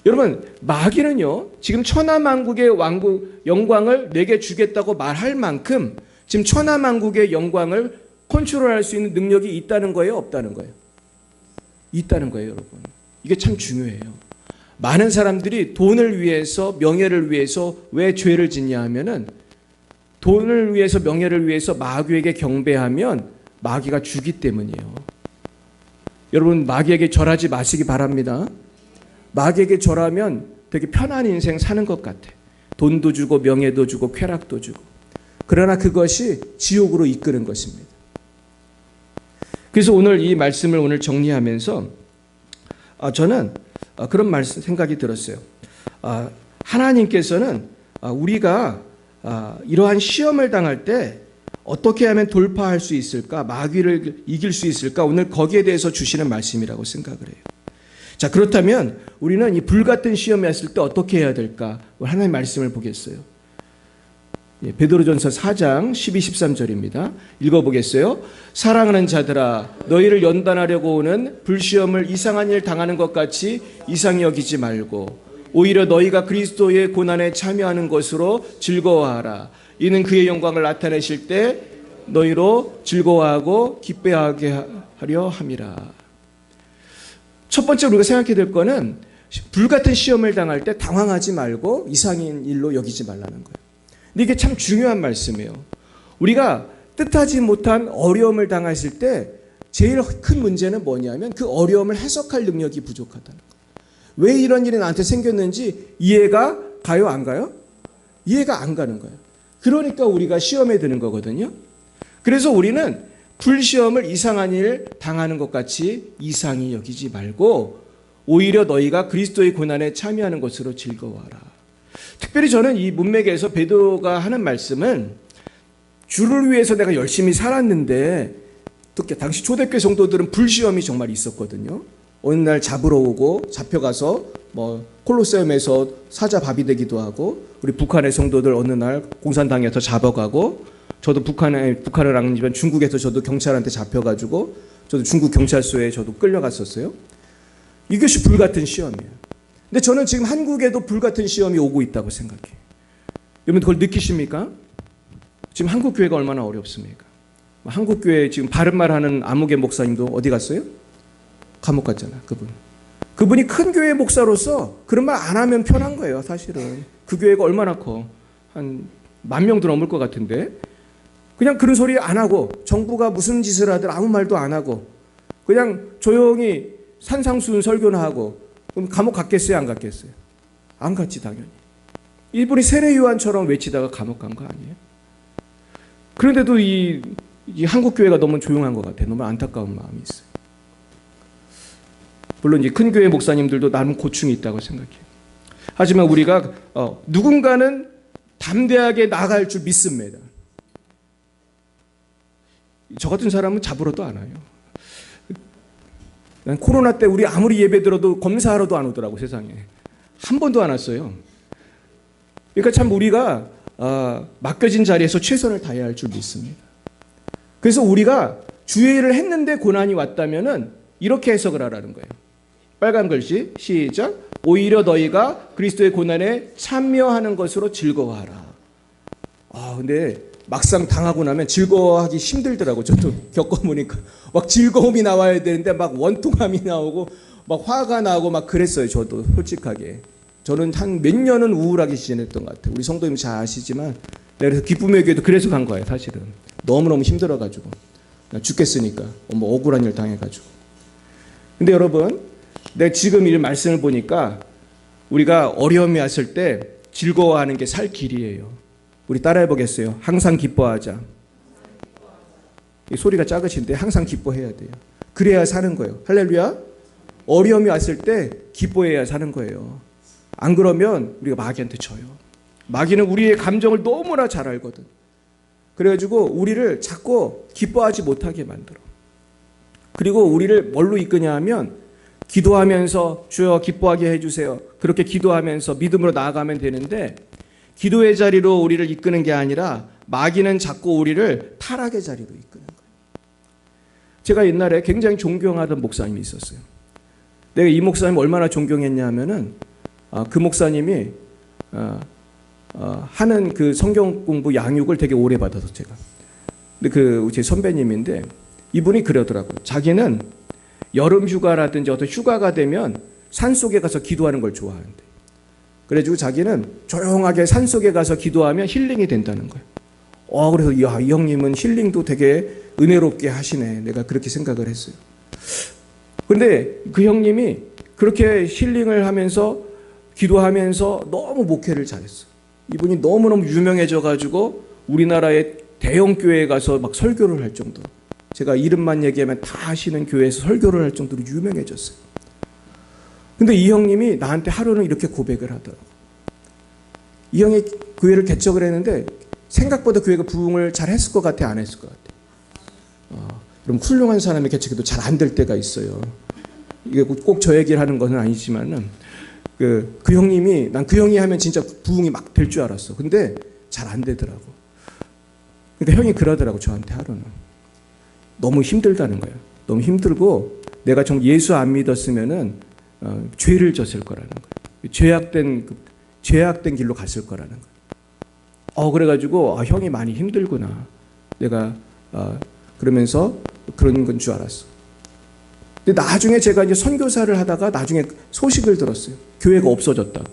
여러분, 마귀는요, 지금 천하만국의 왕국 영광을 내게 주겠다고 말할 만큼 지금 천하만국의 영광을 컨트롤할 수 있는 능력이 있다는 거예요, 없다는 거예요? 있다는 거예요, 여러분. 이게 참 중요해요. 많은 사람들이 돈을 위해서, 명예를 위해서 왜 죄를 짓냐 하면은 돈을 위해서, 명예를 위해서 마귀에게 경배하면 마귀가 주기 때문이에요. 여러분, 마귀에게 절하지 마시기 바랍니다. 마귀에게 절하면 되게 편한 인생 사는 것 같아. 돈도 주고 명예도 주고 쾌락도 주고. 그러나 그것이 지옥으로 이끄는 것입니다. 그래서 오늘 이 말씀을 오늘 정리하면서 저는 그런 생각이 들었어요. 하나님께서는 우리가 이러한 시험을 당할 때 어떻게 하면 돌파할 수 있을까? 마귀를 이길 수 있을까? 오늘 거기에 대해서 주시는 말씀이라고 생각을 해요. 자, 그렇다면 우리는 이 불같은 시험이 왔을 때 어떻게 해야 될까? 하나님의 말씀을 보겠어요. 베드로전서 4장 12, 13절입니다. 읽어보겠어요. 사랑하는 자들아, 너희를 연단하려고 오는 불시험을 이상한 일 당하는 것 같이 이상히 여기지 말고 오히려 너희가 그리스도의 고난에 참여하는 것으로 즐거워하라. 이는 그의 영광을 나타내실 때 너희로 즐거워하고 기뻐하게 하려 함이라. 첫 번째 우리가 생각해야 될 거는 불같은 시험을 당할 때 당황하지 말고 이상한 일로 여기지 말라는 거예요. 근데 이게 참 중요한 말씀이에요. 우리가 뜻하지 못한 어려움을 당했을 때 제일 큰 문제는 뭐냐면 그 어려움을 해석할 능력이 부족하다는 거예요. 왜 이런 일이 나한테 생겼는지 이해가 가요, 안 가요? 이해가 안 가는 거예요. 그러니까 우리가 시험에 드는 거거든요. 그래서 우리는 불시험을 이상한 일 당하는 것 같이 이상히 여기지 말고 오히려 너희가 그리스도의 고난에 참여하는 것으로 즐거워하라. 특별히 저는 이 문맥에서 베드로가 하는 말씀은 주를 위해서 내가 열심히 살았는데 특히 당시 초대교회 성도들은 불시험이 정말 있었거든요. 어느 날 잡으러 오고 잡혀가서 콜로세움에서 사자 밥이 되기도 하고 우리 북한의 성도들 어느 날 공산당에서 잡아가고 저도 북한을 아니지만 중국에서 저도 경찰한테 잡혀가지고 저도 중국 경찰서에 저도 끌려갔었어요. 이것이 불같은 시험이에요. 근데 저는 지금 한국에도 불같은 시험이 오고 있다고 생각해요. 여러분 그걸 느끼십니까? 지금 한국 교회가 얼마나 어렵습니까? 한국 교회 지금 바른말 하는 아무개 목사님도 어디 갔어요? 감옥 갔잖아. 그분이 큰 교회 목사로서 그런 말 안 하면 편한 거예요. 사실은 그 교회가 얼마나 커? 한 10,000명도 넘을 것 같은데 그냥 그런 소리 안 하고 정부가 무슨 짓을 하든 아무 말도 안 하고 그냥 조용히 산상수훈 설교나 하고 그럼 감옥 갔겠어요? 안 갔겠어요? 안 갔지 당연히. 이분이 세례요한처럼 외치다가 감옥 간 거 아니에요? 그런데도 이 한국 교회가 너무 조용한 것 같아요. 너무 안타까운 마음이 있어요. 물론 이제 큰 교회 목사님들도 나름 고충이 있다고 생각해요. 하지만 우리가 누군가는 담대하게 나갈 줄 믿습니다. 저 같은 사람은 잡으러도 안 와요. 난 코로나 때 우리 아무리 예배 들어도 검사하러도 안 오더라고 세상에. 한 번도 안 왔어요. 그러니까 참 우리가 맡겨진 자리에서 최선을 다해야 할 줄 믿습니다. 그래서 우리가 주의를 했는데 고난이 왔다면은 이렇게 해석을 하라는 거예요. 빨간 글씨 시작. 오히려 너희가 그리스도의 고난에 참여하는 것으로 즐거워하라. 근데 막상 당하고 나면 즐거워하기 힘들더라고. 저도 겪어보니까 막 즐거움이 나와야 되는데 막 원통함이 나오고 막 화가 나고 막 그랬어요. 저도 솔직하게. 저는 한 몇 년은 우울하게 지냈던 것 같아요. 우리 성도님 잘 아시지만 내가 그래서 기쁨의 교회도 그래서 간 거예요. 사실은 너무너무 힘들어가지고 나 죽겠으니까 억울한 일 당해가지고. 근데 여러분 내가 지금 이 말씀을 보니까 우리가 어려움이 왔을 때 즐거워하는 게 살 길이에요. 우리 따라해 보겠어요. 항상 기뻐하자. 이 소리가 작으신데 항상 기뻐해야 돼요. 그래야 사는 거예요. 할렐루야. 어려움이 왔을 때 기뻐해야 사는 거예요. 안 그러면 우리가 마귀한테 져요. 마귀는 우리의 감정을 너무나 잘 알거든. 그래가지고 우리를 자꾸 기뻐하지 못하게 만들어. 그리고 우리를 뭘로 이끄냐 하면 기도하면서 주여 기뻐하게 해주세요. 그렇게 기도하면서 믿음으로 나아가면 되는데 기도의 자리로 우리를 이끄는 게 아니라 마귀는 자꾸 우리를 타락의 자리로 이끄는 거예요. 제가 옛날에 굉장히 존경하던 목사님이 있었어요. 내가 이 목사님 얼마나 존경했냐 하면은 그 목사님이 하는 그 성경 공부 양육을 되게 오래 받아서 제가 근데 제 선배님인데 이분이 그러더라고요. 자기는 여름 휴가라든지 어떤 휴가가 되면 산속에 가서 기도하는 걸 좋아하는데, 그래가지고 자기는 조용하게 산속에 가서 기도하면 힐링이 된다는 거예요. 그래서 야, 이 형님은 힐링도 되게 은혜롭게 하시네. 내가 그렇게 생각을 했어요. 근데 그 형님이 그렇게 힐링을 하면서 기도하면서 너무 목회를 잘했어요. 이분이 너무너무 유명해져가지고 우리나라의 대형 교회에 가서 막 설교를 할 정도로, 제가 이름만 얘기하면 다 아시는 교회에서 설교를 할 정도로 유명해졌어요. 근데 이 형님이 나한테 하루는 이렇게 고백을 하더라고요. 이 형이 교회를 개척을 했는데 생각보다 교회가 부흥을 잘 했을 것 같아, 안 했을 것 같아? 그럼 훌륭한 사람이 개척해도 잘 안 될 때가 있어요. 이게 꼭 저 얘기를 하는 건 아니지만은 그 형님이, 난 그 형이 하면 진짜 부흥이 막 될 줄 알았어. 근데 잘 안 되더라고. 그러니까 형이 그러더라고, 저한테 하루는. 너무 힘들다는 거예요. 너무 힘들고 내가 정말 예수 안 믿었으면은 죄를 졌을 거라는 거예요. 죄악된 길로 갔을 거라는 거예요. 그래가지고 형이 많이 힘들구나. 내가 그러면서 그런 건 줄 알았어. 근데 나중에 제가 이제 선교사를 하다가 나중에 소식을 들었어요. 교회가 없어졌다고.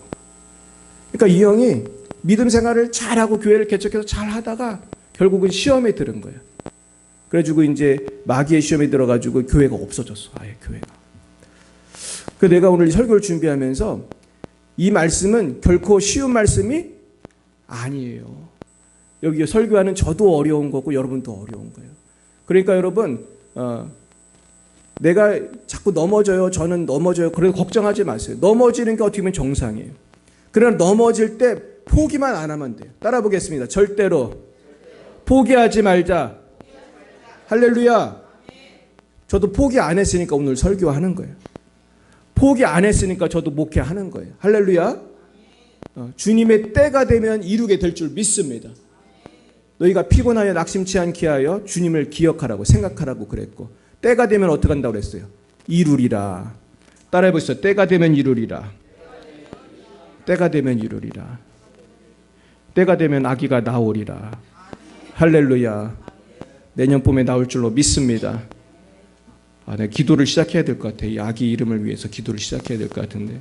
그러니까 이 형이 믿음 생활을 잘하고 교회를 개척해서 잘 하다가 결국은 시험에 들은 거예요. 그래가지고 이제 마귀의 시험에 들어가지고 교회가 없어졌어. 아예 교회가. 그 내가 오늘 설교를 준비하면서 이 말씀은 결코 쉬운 말씀이 아니에요. 여기 설교하는 저도 어려운 거고 여러분도 어려운 거예요. 그러니까 여러분, 내가 자꾸 넘어져요. 저는 넘어져요. 그래서 걱정하지 마세요. 넘어지는 게 어떻게 보면 정상이에요. 그러나 넘어질 때 포기만 안 하면 돼요. 따라 보겠습니다. 절대로 포기하지 말자. 할렐루야. 저도 포기 안 했으니까 오늘 설교하는 거예요. 포기 안 했으니까 저도 목회하는 거예요. 할렐루야. 주님의 때가 되면 이루게 될 줄 믿습니다. 너희가 피곤하여 낙심치 않게 하여 주님을 기억하라고 생각하라고 그랬고, 때가 되면 어떻게 한다고 그랬어요? 이루리라. 따라해 보시죠. 때가 되면 이루리라. 때가 되면 이루리라. 때가 되면 아기가 나오리라. 할렐루야. 내년 봄에 나올 줄로 믿습니다. 내가 기도를 시작해야 될 것 같아요. 이 아기 이름을 위해서 기도를 시작해야 될 것 같은데,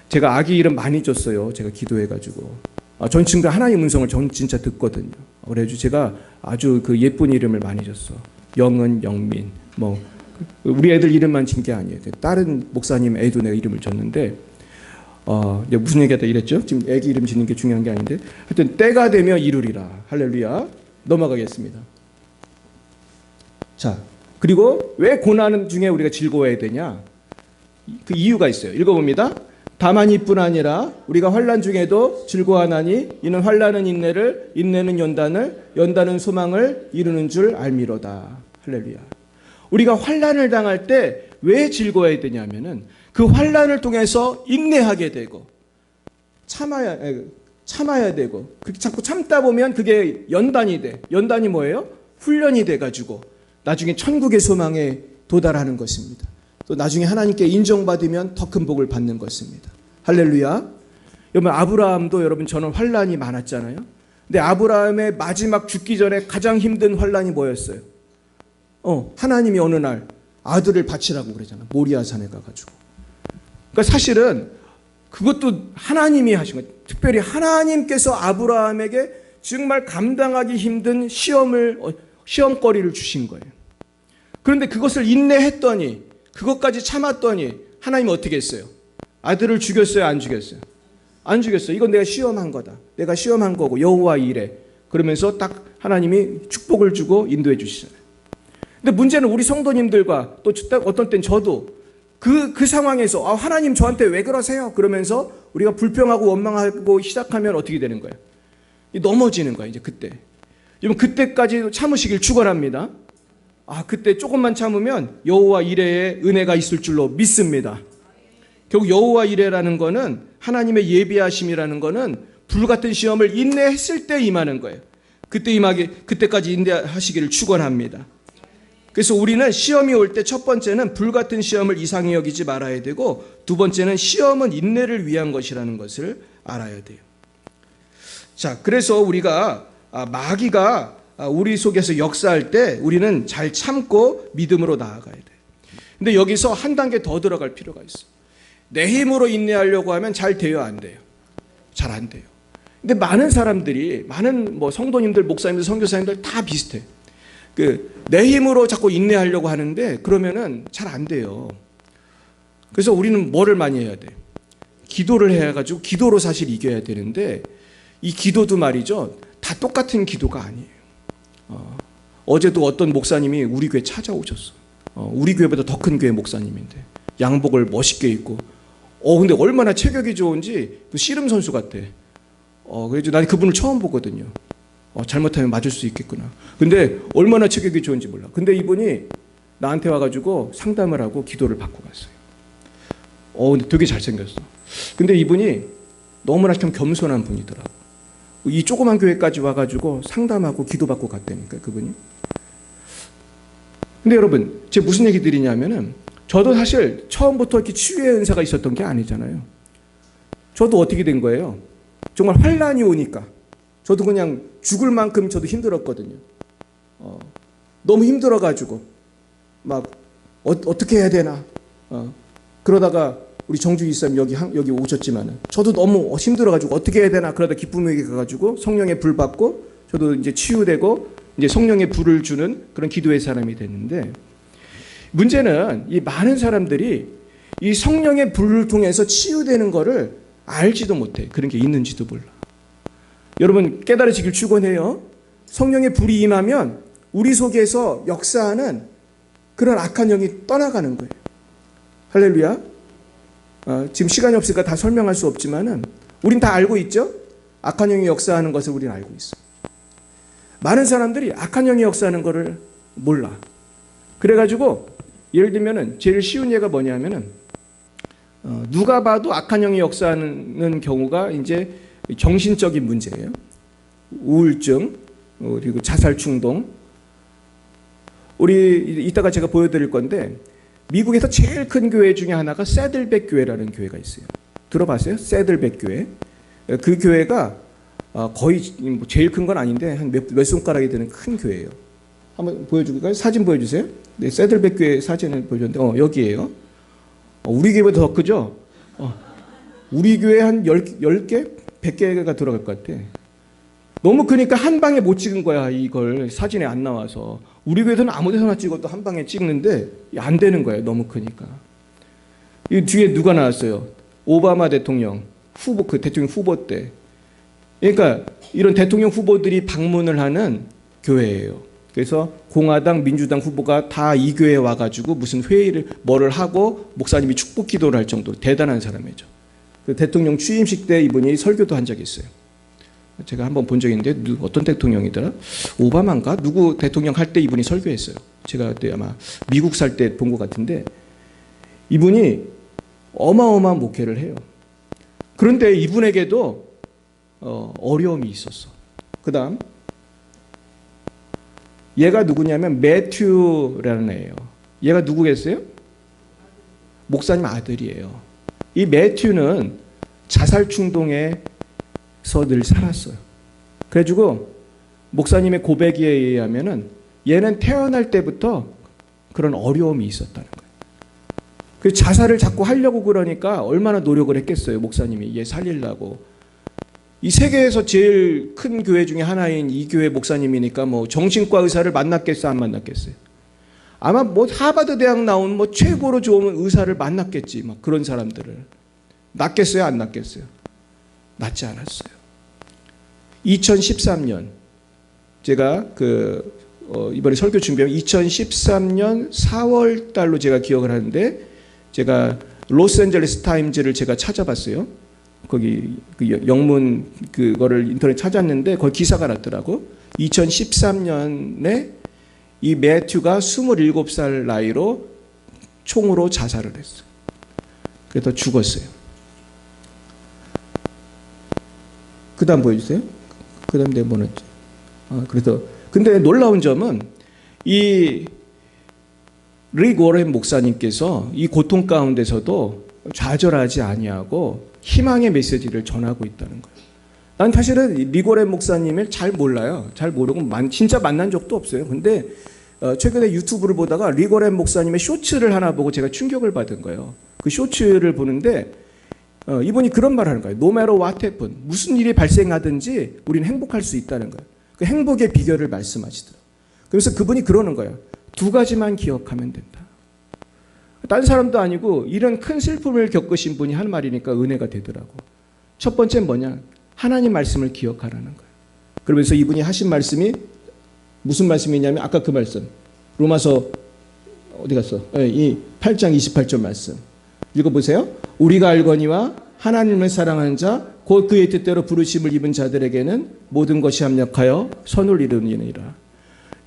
제가 아기 이름 많이 줬어요. 제가 기도해가지고. 전 지금 하나님 음성을 전 진짜 듣거든요. 그래가지고 제가 아주 그 예쁜 이름을 많이 줬어. 영은, 영민, 우리 애들 이름만 진 게 아니에요. 다른 목사님 애도 내가 이름을 줬는데, 내가 무슨 얘기하다 이랬죠? 지금 애기 이름 짓는 게 중요한 게 아닌데, 하여튼 때가 되면 이루리라. 할렐루야. 넘어가겠습니다. 자, 그리고 왜 고난 중에 우리가 즐거워해야 되냐? 그 이유가 있어요. 읽어봅니다. 다만 이뿐 아니라 우리가 환난 중에도 즐거워하나니 이는 환난은 인내를, 인내는 연단을, 연단은 소망을 이루는 줄 알미로다. 할렐루야. 우리가 환난을 당할 때 왜 즐거워해야 되냐면은 그 환난을 통해서 인내하게 되고 참아야 되고, 그렇게 자꾸 참다 보면 그게 연단이 돼. 연단이 뭐예요? 훈련이 돼가지고 나중에 천국의 소망에 도달하는 것입니다. 또 나중에 하나님께 인정받으면 더 큰 복을 받는 것입니다. 할렐루야. 여러분, 아브라함도 여러분 저는 환난이 많았잖아요. 근데 아브라함의 마지막 죽기 전에 가장 힘든 환난이 뭐였어요? 하나님이 어느 날 아들을 바치라고 그러잖아. 모리아 산에 가가지고. 그러니까 사실은 그것도 하나님이 하신 거예요. 특별히 하나님께서 아브라함에게 정말 감당하기 힘든 시험거리를 주신 거예요. 그런데 그것을 인내했더니, 그것까지 참았더니 하나님은 어떻게 했어요? 아들을 죽였어요? 안 죽였어요? 안 죽였어요. 이건 내가 시험한 거다. 내가 시험한 거고 여호와 이래. 그러면서 딱 하나님이 축복을 주고 인도해 주시잖아요. 근데 문제는 우리 성도님들과 또 어떤 땐 저도 그 상황에서 하나님 저한테 왜 그러세요? 그러면서 우리가 불평하고 원망하고 시작하면 어떻게 되는 거예요? 넘어지는 거예요. 이제 그때. 여러분, 그때까지 참으시길 축원합니다. 그때 조금만 참으면 여호와 이레의 은혜가 있을 줄로 믿습니다. 결국 여호와 이레라는 거는 하나님의 예비하심이라는 거는 불같은 시험을 인내했을 때 임하는 거예요. 그때까지 인내하시기를 축원합니다. 그래서 우리는 시험이 올 때 첫 번째는 불같은 시험을 이상히 여기지 말아야 되고, 두 번째는 시험은 인내를 위한 것이라는 것을 알아야 돼요. 자, 그래서 우리가 마귀가 우리 속에서 역사할 때 우리는 잘 참고 믿음으로 나아가야 돼. 근데 여기서 한 단계 더 들어갈 필요가 있어. 내 힘으로 인내하려고 하면 잘 돼요, 안 돼요? 잘 안 돼요. 근데 많은 사람들이, 많은 뭐 성도님들, 목사님들, 선교사님들 다 비슷해. 내 힘으로 자꾸 인내하려고 하는데 그러면은 잘 안 돼요. 그래서 우리는 뭐를 많이 해야 돼? 기도를 해가지고 기도로 사실 이겨야 되는데 이 기도도 말이죠, 다 똑같은 기도가 아니에요. 어제도 어떤 목사님이 우리 교회 찾아오셨어. 우리 교회보다 더 큰 교회 목사님인데 양복을 멋있게 입고 근데 얼마나 체격이 좋은지 그 씨름 선수 같아. 그래서 난 그분을 처음 보거든요. 잘못하면 맞을 수 있겠구나. 근데 얼마나 체격이 좋은지 몰라. 근데 이분이 나한테 와가지고 상담을 하고 기도를 받고 갔어요. 근데 되게 잘생겼어. 근데 이분이 너무나 참 겸손한 분이더라고. 이 조그만 교회까지 와가지고 상담하고 기도받고 갔다니까, 그분이. 근데 여러분, 제가 무슨 얘기 드리냐면은, 저도 사실 처음부터 이렇게 치유의 은사가 있었던 게 아니잖아요. 저도 어떻게 된 거예요? 정말 환란이 오니까 저도 그냥 죽을 만큼 저도 힘들었거든요. 너무 힘들어가지고 막 어떻게 해야 되나. 그러다가 우리 정주 이사님 여기 오셨지만은 저도 너무 힘들어가지고 어떻게 해야 되나. 그러다 기쁨에게 가가지고 성령의 불 받고 저도 이제 치유되고 이제 성령의 불을 주는 그런 기도의 사람이 됐는데, 문제는 이 많은 사람들이 이 성령의 불을 통해서 치유되는 거를 알지도 못해. 그런 게 있는지도 몰라. 여러분 깨달으시길 축원해요. 성령의 불이 임하면 우리 속에서 역사하는 그런 악한 영이 떠나가는 거예요. 할렐루야. 지금 시간이 없으니까 다 설명할 수 없지만은 우린 다 알고 있죠. 악한 영이 역사하는 것을 우리는 알고 있어. 많은 사람들이 악한 영이 역사하는 것을 몰라. 그래가지고 예를 들면은 제일 쉬운 예가 뭐냐면은 누가 봐도 악한 영이 역사하는 경우가 이제 정신적인 문제예요. 우울증, 그리고 자살 충동. 우리 이따가 제가 보여드릴 건데, 미국에서 제일 큰 교회 중에 하나가 새들백 교회라는 교회가 있어요. 들어봤어요? 새들백 교회. 그 교회가 거의 제일 큰 건 아닌데 한 몇 손가락이 되는 큰 교회예요. 한번 보여줄까요? 사진 보여주세요. 네, 새들백 교회 사진을 보여줬는데 여기에요. 우리 교회보다 더 크죠? 우리 교회 한 10개? 100개가 들어갈 것 같아. 너무 크니까 한 방에 못 찍은 거야. 이걸 사진에 안 나와서. 우리 교회에서는 아무 데서나 찍어도 한 방에 찍는데 안 되는 거예요. 너무 크니까. 이 뒤에 누가 나왔어요? 오바마 대통령 후보, 그 대통령 후보 때. 그러니까 이런 대통령 후보들이 방문을 하는 교회예요. 그래서 공화당, 민주당 후보가 다 이 교회에 와가지고 무슨 회의를 뭐를 하고 목사님이 축복 기도를 할 정도로 대단한 사람이죠. 그 대통령 취임식 때 이분이 설교도 한 적이 있어요. 제가 한번 본 적이 있는데 어떤 대통령이더라? 오바마인가? 누구 대통령 할 때 이분이 설교했어요. 제가 그때 아마 미국 살 때 본 것 같은데 이분이 어마어마한 목회를 해요. 그런데 이분에게도 어려움이 있었어. 그 다음 얘가 누구냐면 매튜라는 애예요. 얘가 누구겠어요? 목사님 아들이에요. 이 매튜는 자살 충동에서 늘 살았어요. 그래가지고 목사님의 고백에 의하면은 얘는 태어날 때부터 그런 어려움이 있었다는 거예요. 그 자살을 자꾸 하려고 그러니까 얼마나 노력을 했겠어요. 목사님이 얘 살리려고. 이 세계에서 제일 큰 교회 중에 하나인 이 교회 목사님이니까 뭐 정신과 의사를 만났겠어요, 안 만났겠어요? 아마 뭐 하버드 대학 나온 뭐 최고로 좋은 의사를 만났겠지. 막 그런 사람들을. 낫겠어요, 안 낫겠어요? 낫지 않았어요. 2013년 제가 이번에 설교 준비하면 2013년 4월 달로 제가 기억을 하는데, 제가 로스앤젤레스 타임즈를 제가 찾아봤어요. 거기 그 영문 그거를 인터넷 찾았는데 거기 기사가 났더라고. 2013년에 이 매튜가 27살 나이로 총으로 자살을 했어요. 그래서 죽었어요. 그 다음 보여주세요. 그 다음 내가 뭐 넣었지? 그래서 근데 놀라운 점은 이 릭 워렌 목사님께서 이 고통 가운데서도 좌절하지 아니하고 희망의 메시지를 전하고 있다는 거예요. 난 사실은 리고렌 목사님을 잘 몰라요. 잘 모르고 진짜 만난 적도 없어요. 근데 최근에 유튜브를 보다가 리고렌 목사님의 쇼츠를 하나 보고 제가 충격을 받은 거예요. 그 쇼츠를 보는데 이분이 그런 말을 하는 거예요. No matter what happen, 무슨 일이 발생하든지 우리는 행복할 수 있다는 거예요. 그 행복의 비결을 말씀하시더라고요. 그래서 그분이 그러는 거예요. 두 가지만 기억하면 된다. 딴 사람도 아니고 이런 큰 슬픔을 겪으신 분이 한 말이니까 은혜가 되더라고. 첫 번째는 뭐냐? 하나님 말씀을 기억하라는 거예요. 그러면서 이분이 하신 말씀이 무슨 말씀이냐면 아까 그 말씀. 로마서 어디 갔어? 이 8장 28절 말씀. 읽어보세요. 우리가 알거니와 하나님을 사랑하는 자, 곧 그의 뜻대로 부르심을 입은 자들에게는 모든 것이 합력하여 선을 이루느니라.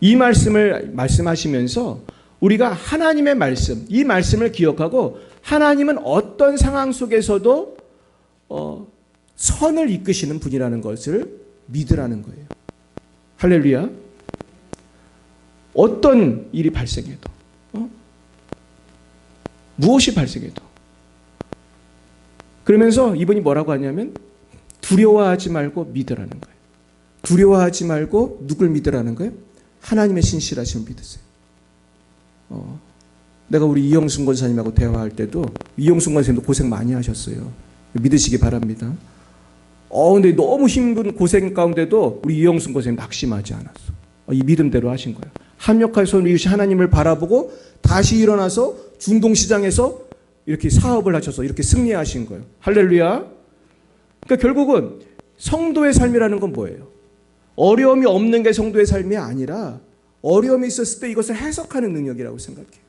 이 말씀을 말씀하시면서 우리가 하나님의 말씀, 이 말씀을 기억하고 하나님은 어떤 상황 속에서도 선을 이끄시는 분이라는 것을 믿으라는 거예요. 할렐루야. 어떤 일이 발생해도 무엇이 발생해도 그러면서 이분이 뭐라고 하냐면 두려워하지 말고 믿으라는 거예요. 두려워하지 말고 누굴 믿으라는 거예요? 하나님의 신실하심을 믿으세요. 내가 우리 이영순 권사님하고 대화할 때도 이영순 권사님도 고생 많이 하셨어요. 믿으시기 바랍니다. 근데 너무 힘든 고생 가운데도 우리 이영순 권사님 낙심하지 않았어. 이 믿음대로 하신 거예요. 합력할 손을 이으신 하나님을 바라보고 다시 일어나서 중동시장에서 이렇게 사업을 하셔서 이렇게 승리하신 거예요. 할렐루야. 그러니까 결국은 성도의 삶이라는 건 뭐예요? 어려움이 없는 게 성도의 삶이 아니라 어려움이 있었을 때 이것을 해석하는 능력이라고 생각해요.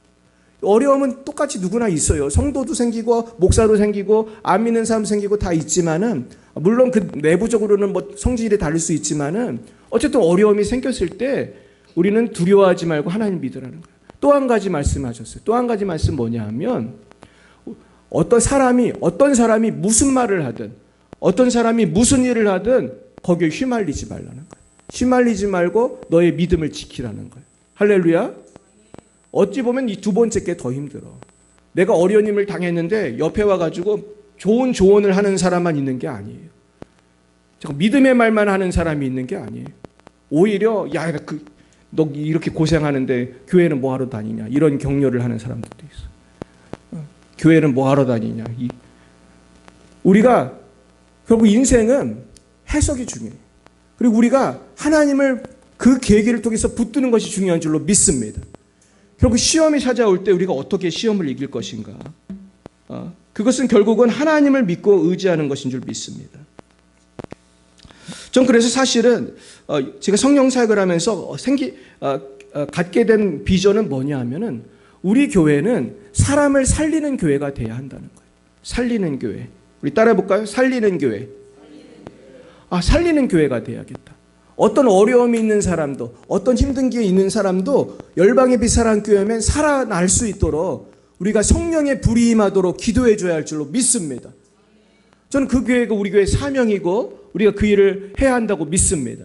어려움은 똑같이 누구나 있어요. 성도도 생기고 목사도 생기고 안 믿는 사람 생기고 다 있지만은 물론 그 내부적으로는 뭐 성질이 다를 수 있지만은 어쨌든 어려움이 생겼을 때 우리는 두려워하지 말고 하나님 믿으라는 거예요. 또 한 가지 말씀하셨어요. 또 한 가지 말씀 뭐냐 하면 어떤 사람이 무슨 말을 하든 어떤 사람이 무슨 일을 하든 거기에 휘말리지 말라는 거예요. 휘말리지 말고 너의 믿음을 지키라는 거예요. 할렐루야. 어찌 보면 이 두 번째 게 더 힘들어. 내가 어려운 일을 당했는데 옆에 와가지고 좋은 조언을 하는 사람만 있는 게 아니에요. 믿음의 말만 하는 사람이 있는 게 아니에요. 오히려 너 이렇게 고생하는데 교회는 뭐하러 다니냐 이런 격려를 하는 사람들도 있어. 교회는 뭐하러 다니냐. 우리가 결국 인생은 해석이 중요해요. 그리고 우리가 하나님을 그 계기를 통해서 붙드는 것이 중요한 줄로 믿습니다. 결국 시험이 찾아올 때 우리가 어떻게 시험을 이길 것인가. 그것은 결국은 하나님을 믿고 의지하는 것인 줄 믿습니다. 전 그래서 사실은 제가 성령 사역을 하면서 갖게 된 비전은 뭐냐 하면은 우리 교회는 사람을 살리는 교회가 돼야 한다는 거예요. 살리는 교회. 우리 따라해 볼까요? 살리는 교회. 살리는 교회가 돼야겠다. 어떤 어려움이 있는 사람도 어떤 힘든 길에 있는 사람도 열방의 빛 사랑교회면 살아날 수 있도록 우리가 성령의 불이 임하도록 기도해 줘야 할 줄로 믿습니다. 저는 그 교회가 우리 교회의 사명이고 우리가 그 일을 해야 한다고 믿습니다.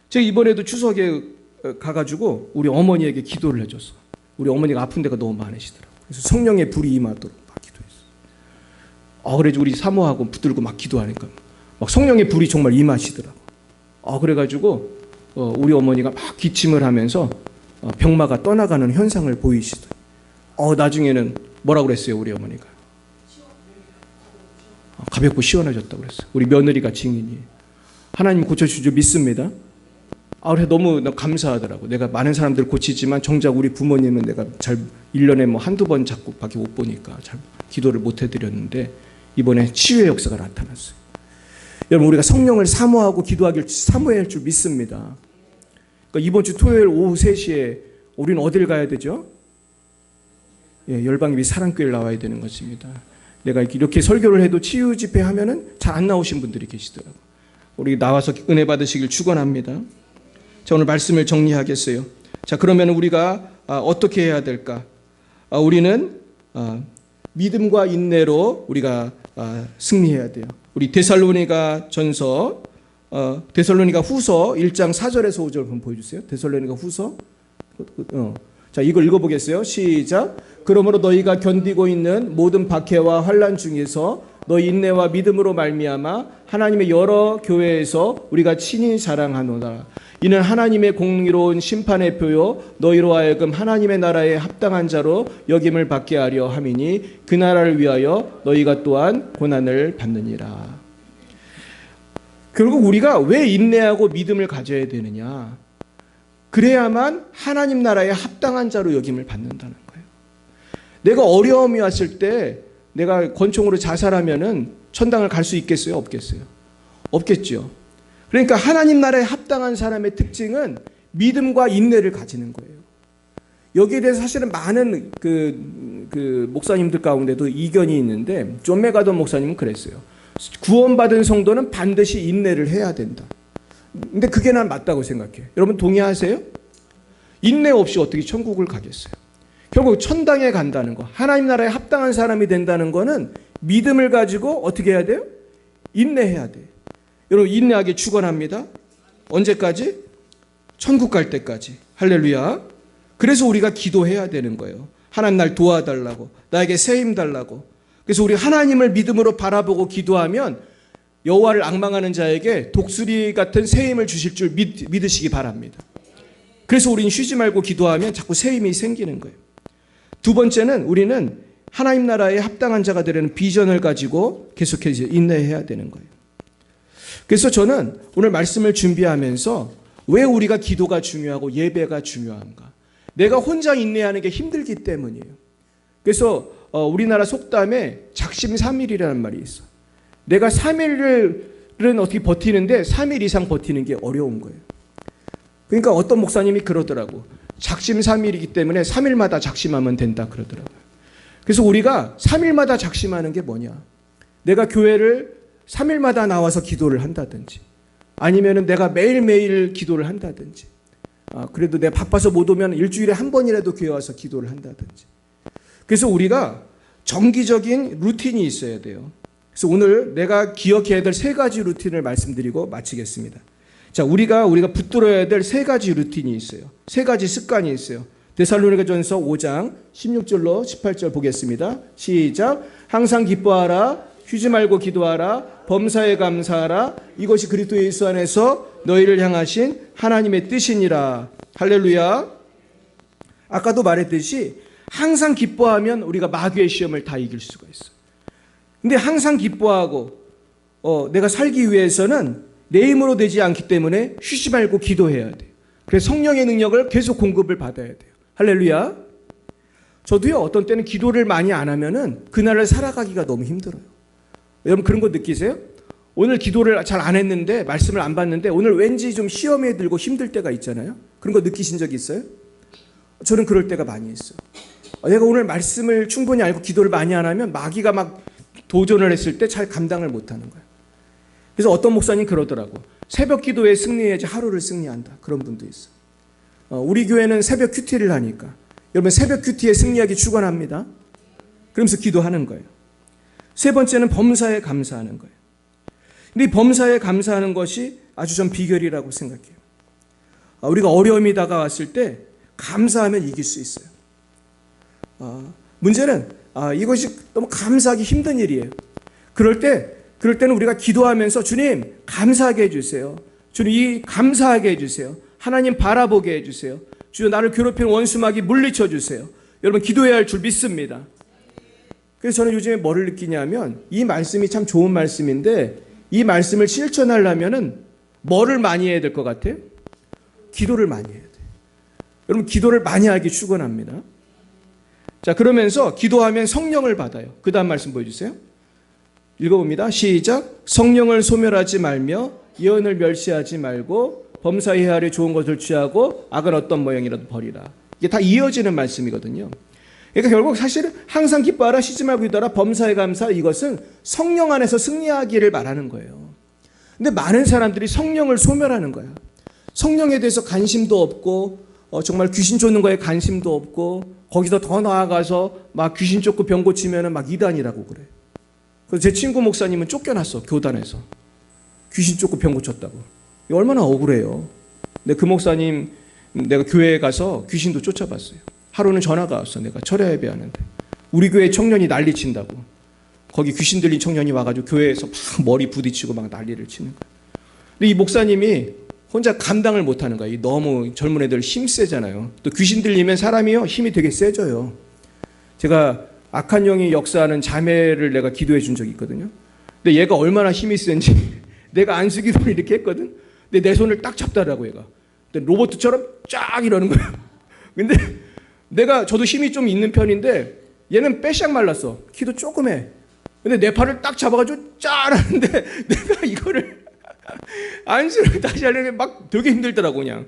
제가 이번에도 추석에 가가지고 우리 어머니에게 기도를 해줬어. 우리 어머니가 아픈 데가 너무 많으시더라고요. 그래서 성령의 불이 임하도록 막 기도했어. 그래서 우리 사모하고 붙들고 막 기도하니까 막 성령의 불이 정말 임하시더라고. 그래가지고 우리 어머니가 막 기침을 하면서 병마가 떠나가는 현상을 보이시더라고. 나중에는 뭐라고 그랬어요, 우리 어머니가? 가볍고 시원해졌다고 그랬어요. 우리 며느리가 증인이에요. 하나님 고쳐주실 줄 믿습니다. 그래서 너무 감사하더라고. 내가 많은 사람들을 고치지만 정작 우리 부모님은 내가 잘 1년에 뭐 한두 번 밖에 못 보니까 잘 기도를 못 해드렸는데 이번에 치유의 역사가 나타났어요. 여러분 우리가 성령을 사모하고 사모해야 할 줄 믿습니다. 그러니까 이번 주 토요일 오후 3시에 우리는 어딜 가야 되죠? 열방의 빛 사랑교회를 나와야 되는 것입니다. 내가 이렇게 설교를 해도 치유 집회 하면은 잘 안 나오신 분들이 계시더라고요. 우리 나와서 은혜 받으시길 축원합니다. 자, 오늘 말씀을 정리하겠어요. 자, 그러면 우리가 어떻게 해야 될까? 우리는 믿음과 인내로 우리가 승리해야 돼요. 우리 데살로니가 전서 데살로니가 후서 1장 4절에서 5절 한번 보여주세요. 데살로니가 후서 자, 이걸 읽어보겠어요. 시작. 그러므로 너희가 견디고 있는 모든 박해와 환난 중에서 너 인내와 믿음으로 말미암아 하나님의 여러 교회에서 우리가 친히 자랑하노라. 이는 하나님의 공의로운 심판의 표요 너희로 하여금 하나님의 나라에 합당한 자로 여김을 받게 하려 함이니 그 나라를 위하여 너희가 또한 고난을 받느니라. 결국 우리가 왜 인내하고 믿음을 가져야 되느냐? 그래야만 하나님 나라에 합당한 자로 여김을 받는다는 거예요. 내가 어려움이 왔을 때 내가 권총으로 자살하면은 천당을 갈 수 있겠어요? 없겠어요? 없겠죠. 그러니까 하나님 나라에 합당한 사람의 특징은 믿음과 인내를 가지는 거예요. 여기에 대해서 사실은 많은 그 목사님들 가운데도 이견이 있는데 존 메가던 목사님은 그랬어요. 구원받은 성도는 반드시 인내를 해야 된다. 근데 그게 난 맞다고 생각해요. 여러분 동의하세요? 인내 없이 어떻게 천국을 가겠어요? 결국 천당에 간다는 거, 하나님 나라에 합당한 사람이 된다는 거는 믿음을 가지고 어떻게 해야 돼요? 인내해야 돼요. 여러분 인내하게 축원합니다. 언제까지? 천국 갈 때까지. 할렐루야. 그래서 우리가 기도해야 되는 거예요. 하나님 날 도와달라고, 나에게 세임 달라고. 그래서 우리 하나님을 믿음으로 바라보고 기도하면 여호와를 앙망하는 자에게 독수리 같은 세임을 주실 줄 믿으시기 바랍니다. 그래서 우리는 쉬지 말고 기도하면 자꾸 세임이 생기는 거예요. 두 번째는 우리는 하나님 나라에 합당한 자가 되려는 비전을 가지고 계속해서 인내해야 되는 거예요. 그래서 저는 오늘 말씀을 준비하면서 왜 우리가 기도가 중요하고 예배가 중요한가? 내가 혼자 인내하는 게 힘들기 때문이에요. 그래서 우리나라 속담에 작심삼일이라는 말이 있어. 내가 3일은 어떻게 버티는데 3일 이상 버티는 게 어려운 거예요. 그러니까 어떤 목사님이 그러더라고. 작심삼일이기 때문에 3일마다 작심하면 된다 그러더라고요. 그래서 우리가 3일마다 작심하는 게 뭐냐? 내가 교회를 3일마다 나와서 기도를 한다든지 아니면은 내가 매일매일 기도를 한다든지 그래도 내가 바빠서 못 오면 일주일에 한 번이라도 교회 와서 기도를 한다든지. 그래서 우리가 정기적인 루틴이 있어야 돼요. 그래서 오늘 내가 기억해야 될 3가지 루틴을 말씀드리고 마치겠습니다. 자, 우리가 붙들어야 될 3가지 루틴이 있어요. 3가지 습관이 있어요. 데살로니가전서 5장 16절로 18절 보겠습니다. 시작. 항상 기뻐하라. 쉬지 말고 기도하라. 범사에 감사하라. 이것이 그리스도 예수 안에서 너희를 향하신 하나님의 뜻이니라. 할렐루야. 아까도 말했듯이 항상 기뻐하면 우리가 마귀의 시험을 다 이길 수가 있어요. 근데 항상 기뻐하고 내가 살기 위해서는 내 힘으로 되지 않기 때문에 쉬지 말고 기도해야 돼요. 그래서 성령의 능력을 계속 공급을 받아야 돼요. 할렐루야. 저도요 어떤 때는 기도를 많이 안 하면은 그날을 살아가기가 너무 힘들어요. 여러분 그런 거 느끼세요? 오늘 기도를 잘 안 했는데 말씀을 안 받는데 오늘 왠지 좀 시험에 들고 힘들 때가 있잖아요. 그런 거 느끼신 적 있어요? 저는 그럴 때가 많이 있어요. 내가 오늘 말씀을 충분히 알고 기도를 많이 안 하면 마귀가 막 도전을 했을 때 잘 감당을 못 하는 거예요. 그래서 어떤 목사님 그러더라고. 새벽 기도에 승리해야지 하루를 승리한다. 그런 분도 있어. 우리 교회는 새벽 큐티를 하니까 여러분 새벽 큐티에 승리하기 축원합니다. 그러면서 기도하는 거예요. 세 번째는 범사에 감사하는 거예요. 근데 이 범사에 감사하는 것이 아주 전 비결이라고 생각해요. 우리가 어려움이 다가왔을 때 감사하면 이길 수 있어요. 문제는 이것이 너무 감사하기 힘든 일이에요. 그럴 때는 우리가 기도하면서 주님 감사하게 해주세요. 주님 이 감사하게 해주세요. 하나님 바라보게 해주세요. 주여 나를 괴롭히는 원수마귀 물리쳐 주세요. 여러분 기도해야 할 줄 믿습니다. 그래서 저는 요즘에 뭐를 느끼냐면 이 말씀이 참 좋은 말씀인데 이 말씀을 실천하려면은 뭐를 많이 해야 될 것 같아요? 기도를 많이 해야 돼요. 여러분 기도를 많이 하기 축원합니다. 자, 그러면서 기도하면 성령을 받아요. 그 다음 말씀 보여주세요. 읽어봅니다. 시작. 성령을 소멸하지 말며 예언을 멸시하지 말고 범사에 헤아려 좋은 것을 취하고 악은 어떤 모양이라도 버리라. 이게 다 이어지는 말씀이거든요. 그러니까 결국 사실은 항상 기뻐하라, 쉬지 말고 기도하라, 범사에 감사, 이것은 성령 안에서 승리하기를 말하는 거예요. 근데 많은 사람들이 성령을 소멸하는 거야. 성령에 대해서 관심도 없고 정말 귀신 쫓는 거에 관심도 없고 거기서 더 나아가서 막 귀신 쫓고 병 고치면은 막 이단이라고 그래. 그래서 제 친구 목사님은 쫓겨났어, 교단에서. 귀신 쫓고 병 고쳤다고. 얼마나 억울해요. 근데 그 목사님 내가 교회에 가서 귀신도 쫓아봤어요. 하루는 전화가 왔어. 내가 철야 예배하는데 우리 교회 청년이 난리친다고. 거기 귀신 들린 청년이 와가지고 교회에서 막 머리 부딪히고 막 난리를 치는 거예요. 근데 이 목사님이 혼자 감당을 못하는 거예요. 너무 젊은 애들 힘 세잖아요. 또 귀신 들리면 사람이요 힘이 되게 세져요. 제가 악한 영이 역사하는 자매를 내가 기도해 준 적이 있거든요. 근데 얘가 얼마나 힘이 센지 내가 안수기도를 이렇게 했거든. 근데 내 손을 딱 잡더라고 얘가. 근데 로봇처럼 쫙 이러는 거예요. 근데 저도 힘이 좀 있는 편인데 얘는 빼샥 말랐어. 키도 조금 해. 근데 내 팔을 딱 잡아가지고 쫙 하는데 내가 이거를 안수를 다시 하려면 막 되게 힘들더라고 그냥.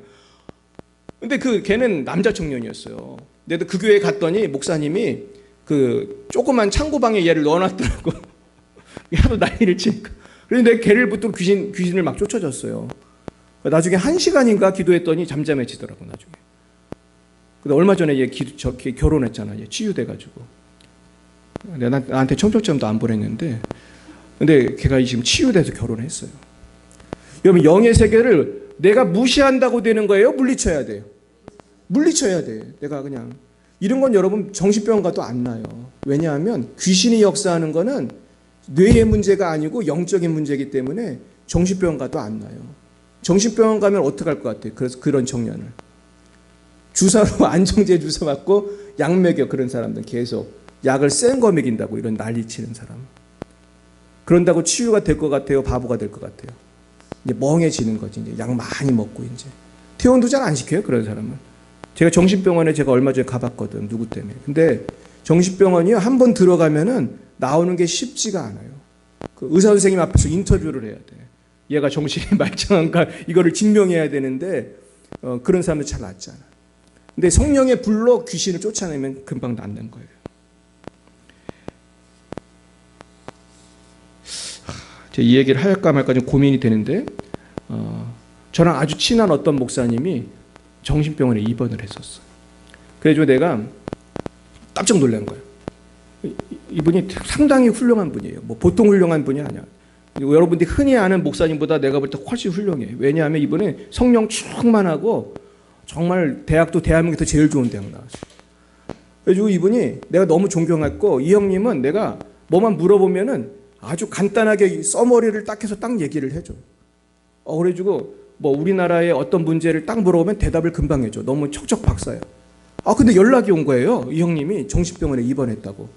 근데 걔는 남자 청년이었어요. 근데 그 교회에 갔더니 목사님이 그 조그만 창고방에 얘를 넣어놨더라고. 하도 난리를 치니까. 그래서 내가 걔를 붙들고 귀신을 막 쫓아졌어요. 나중에 1시간인가 기도했더니 잠잠해지더라고 나중에. 근데 얼마 전에 얘 결혼했잖아. 얘 치유돼가지고. 나한테 청첩장도 안 보냈는데, 근데 걔가 지금 치유돼서 결혼했어요. 여러분 영의 세계를 내가 무시한다고 되는 거예요? 물리쳐야 돼요? 물리쳐야 돼. 내가 그냥 이런 건 여러분 정신병원 가도 안 나요. 왜냐하면 귀신이 역사하는 거는 뇌의 문제가 아니고 영적인 문제이기 때문에 정신병원 가도 안 나요. 정신병원 가면 어떡할 것 같아요? 그래서 그런 청년을 주사로 안정제 주사 맞고 약 먹여. 그런 사람들 계속 약을 센 거 먹인다고 이런 난리 치는 사람. 그런다고 치유가 될 것 같아요? 바보가 될 것 같아요? 이제 멍해지는 거지. 이제 약 많이 먹고 이제 퇴원도 잘 안 시켜요. 그런 사람은. 제가 정신병원에 제가 얼마 전에 가봤거든. 누구 때문에. 근데 정신병원이요 한 번 들어가면은 나오는 게 쉽지가 않아요. 그 의사 선생님 앞에서 인터뷰를 해야 돼. 얘가 정신이 말짱한가 이거를 증명해야 되는데 그런 사람은 잘 낫지 않아. 근데 성령의 불로 귀신을 쫓아내면 금방 낫는 거예요. 제가 이 얘기를 할까 말까 좀 고민이 되는데 저랑 아주 친한 어떤 목사님이 정신병원에 입원을 했었어. 그래가지고 내가 깜짝 놀란 거예요. 이분이 상당히 훌륭한 분이에요. 뭐 보통 훌륭한 분이 아니야. 여러분들이 흔히 아는 목사님보다 내가 볼 때 훨씬 훌륭해. 왜냐하면 이분은 성령 충만하고 정말 대학도 대한민국에서 제일 좋은 대학 나왔어요. 그래가지고 이분이 내가 너무 존경했고 이 형님은 내가 뭐만 물어보면은 아주 간단하게 써머리를 딱 해서 딱 얘기를 해줘. 그래가지고 뭐 우리나라의 어떤 문제를 딱 물어보면 대답을 금방 해줘. 너무 척척 박사야. 근데 연락이 온 거예요. 이 형님이 정신병원에 입원했다고.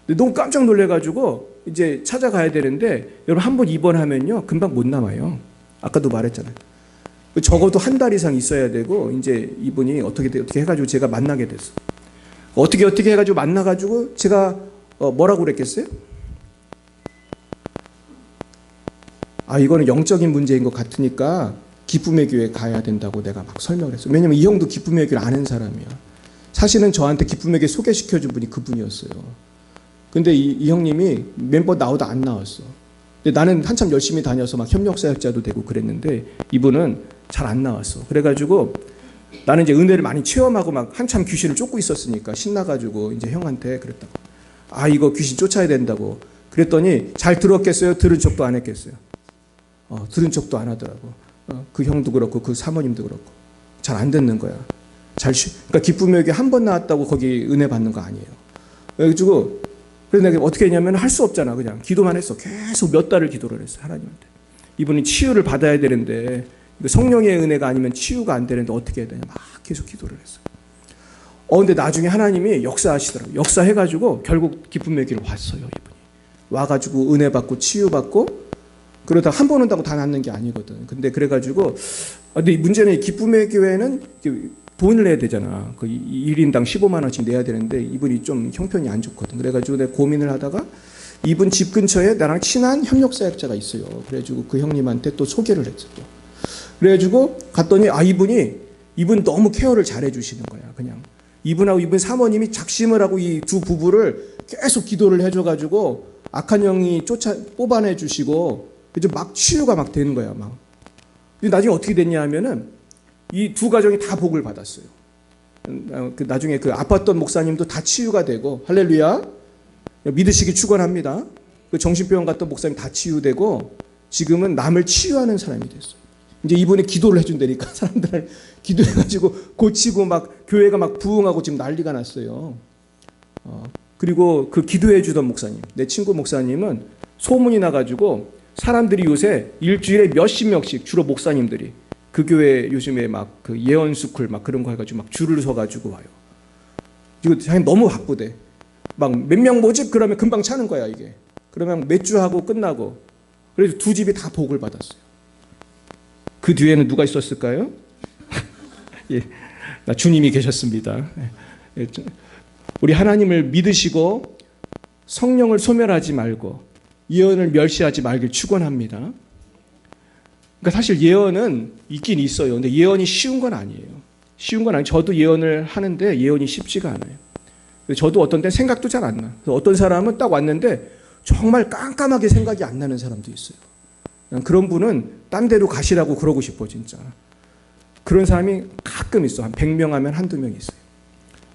근데 너무 깜짝 놀래가지고 이제 찾아가야 되는데 여러분 한 번 입원하면요 금방 못 나와요. 아까도 말했잖아요. 적어도 한 달 이상 있어야 되고 이제 이분이 어떻게 해가지고 제가 만나게 됐어. 어떻게 해가지고 만나가지고 제가 뭐라고 그랬겠어요? 이거는 영적인 문제인 것 같으니까 기쁨의 교회 가야 된다고 내가 막 설명을 했어요. 왜냐면 이 형도 기쁨의 교회를 아는 사람이야. 사실은 저한테 기쁨의 교회 소개시켜준 분이 그분이었어요. 근데 이 형님이 멤버 나오다 안 나왔어. 근데 나는 한참 열심히 다녀서 막 협력사역자도 되고 그랬는데 이분은 잘 안 나왔어. 그래가지고 나는 이제 은혜를 많이 체험하고 막 한참 귀신을 쫓고 있었으니까 신나가지고 이제 형한테 그랬다고. 이거 귀신 쫓아야 된다고. 그랬더니 잘 들었겠어요? 들은 척도 안 했겠어요? 들은 척도 안 하더라고. 그 형도 그렇고 그 사모님도 그렇고 잘 안 듣는 거야. 그러니까 기쁨의 교회 한 번 나왔다고 거기 은혜 받는 거 아니에요. 그래가지고 그래서 내가 어떻게 했냐면 할 수 없잖아. 그냥 기도만 했어. 계속 몇 달을 기도를 했어. 하나님한테. 이분이 치유를 받아야 되는데 성령의 은혜가 아니면 치유가 안 되는데 어떻게 해야 되냐. 막 계속 기도를 했어. 근데 나중에 하나님이 역사하시더라고요. 역사해가지고 결국 기쁨의 교회로 왔어요. 이분이. 와가지고 은혜 받고 치유받고 그러다 한 번 온다고 다 낫는 게 아니거든. 근데 그래가지고 근데 문제는 기쁨의 교회는 돈을 내야 되잖아. 그 1인당 15만 원씩 내야 되는데 이분이 좀 형편이 안 좋거든. 그래가지고 내가 고민을 하다가 이분 집 근처에 나랑 친한 협력사역자가 있어요. 그래가지고 그 형님한테 또 소개를 했어. 또. 그래가지고 갔더니 이분 너무 케어를 잘해 주시는 거야. 그냥 이분하고 이분 사모님이 작심을 하고 이 두 부부를 계속 기도를 해줘가지고 악한 영이 뽑아내 주시고 이제 막 치유가 막 되는 거야. 막. 근데 나중에 어떻게 됐냐 하면은 이 두 가정이 다 복을 받았어요. 나중에 그 아팠던 목사님도 다 치유가 되고 할렐루야. 믿으시기 축원합니다. 그 정신병원 갔던 목사님 다 치유되고 지금은 남을 치유하는 사람이 됐어요. 이제 이분이 기도를 해준다니까 사람들을 기도해가지고 고치고 막 교회가 막 부흥하고 지금 난리가 났어요. 그리고 그 기도해 주던 목사님, 내 친구 목사님은 소문이 나가지고 사람들이 요새 일주일에 몇십 명씩, 주로 목사님들이 그 교회 요즘에 막 그 예언 스쿨 막 그런 거 해가지고 막 줄을 서가지고 와요. 이거 자기 너무 바쁘대. 막 몇 명 모집 그러면 금방 차는 거야 이게. 그러면 몇 주 하고 끝나고. 그래서 두 집이 다 복을 받았어요. 그 뒤에는 누가 있었을까요? 예, 주님이 계셨습니다. 예, 우리 하나님을 믿으시고 성령을 소멸하지 말고 예언을 멸시하지 말길 축원합니다. 그러니까 사실 예언은 있긴 있어요. 근데 예언이 쉬운 건 아니에요. 쉬운 건 아니에요. 저도 예언을 하는데 예언이 쉽지가 않아요. 저도 어떤 때 생각도 잘 안 나. 어떤 사람은 딱 왔는데 정말 깜깜하게 생각이 안 나는 사람도 있어요. 그런 분은 딴 데로 가시라고 그러고 싶어 진짜. 그런 사람이 가끔 있어. 한 100명 하면 한두 명 있어요.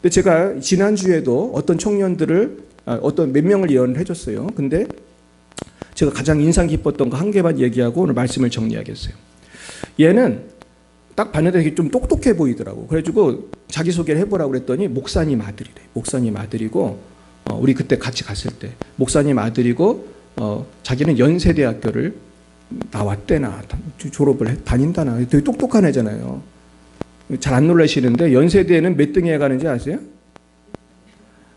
근데 제가 지난주에도 어떤 청년들을 어떤 몇 명을 예언을 해줬어요. 근데 제가 가장 인상 깊었던 거 한 개만 얘기하고 오늘 말씀을 정리하겠어요. 얘는 딱 봤는데 되게 좀 똑똑해 보이더라고. 그래가지고 자기소개를 해보라고 그랬더니 목사님 아들이래. 목사님 아들이고 우리 그때 같이 갔을 때 목사님 아들이고 자기는 연세대학교를 나왔대나 졸업을 다닌다나. 되게 똑똑한 애잖아요. 잘 안 놀라시는데 연세대에는 몇 등 해야 가는지 아세요?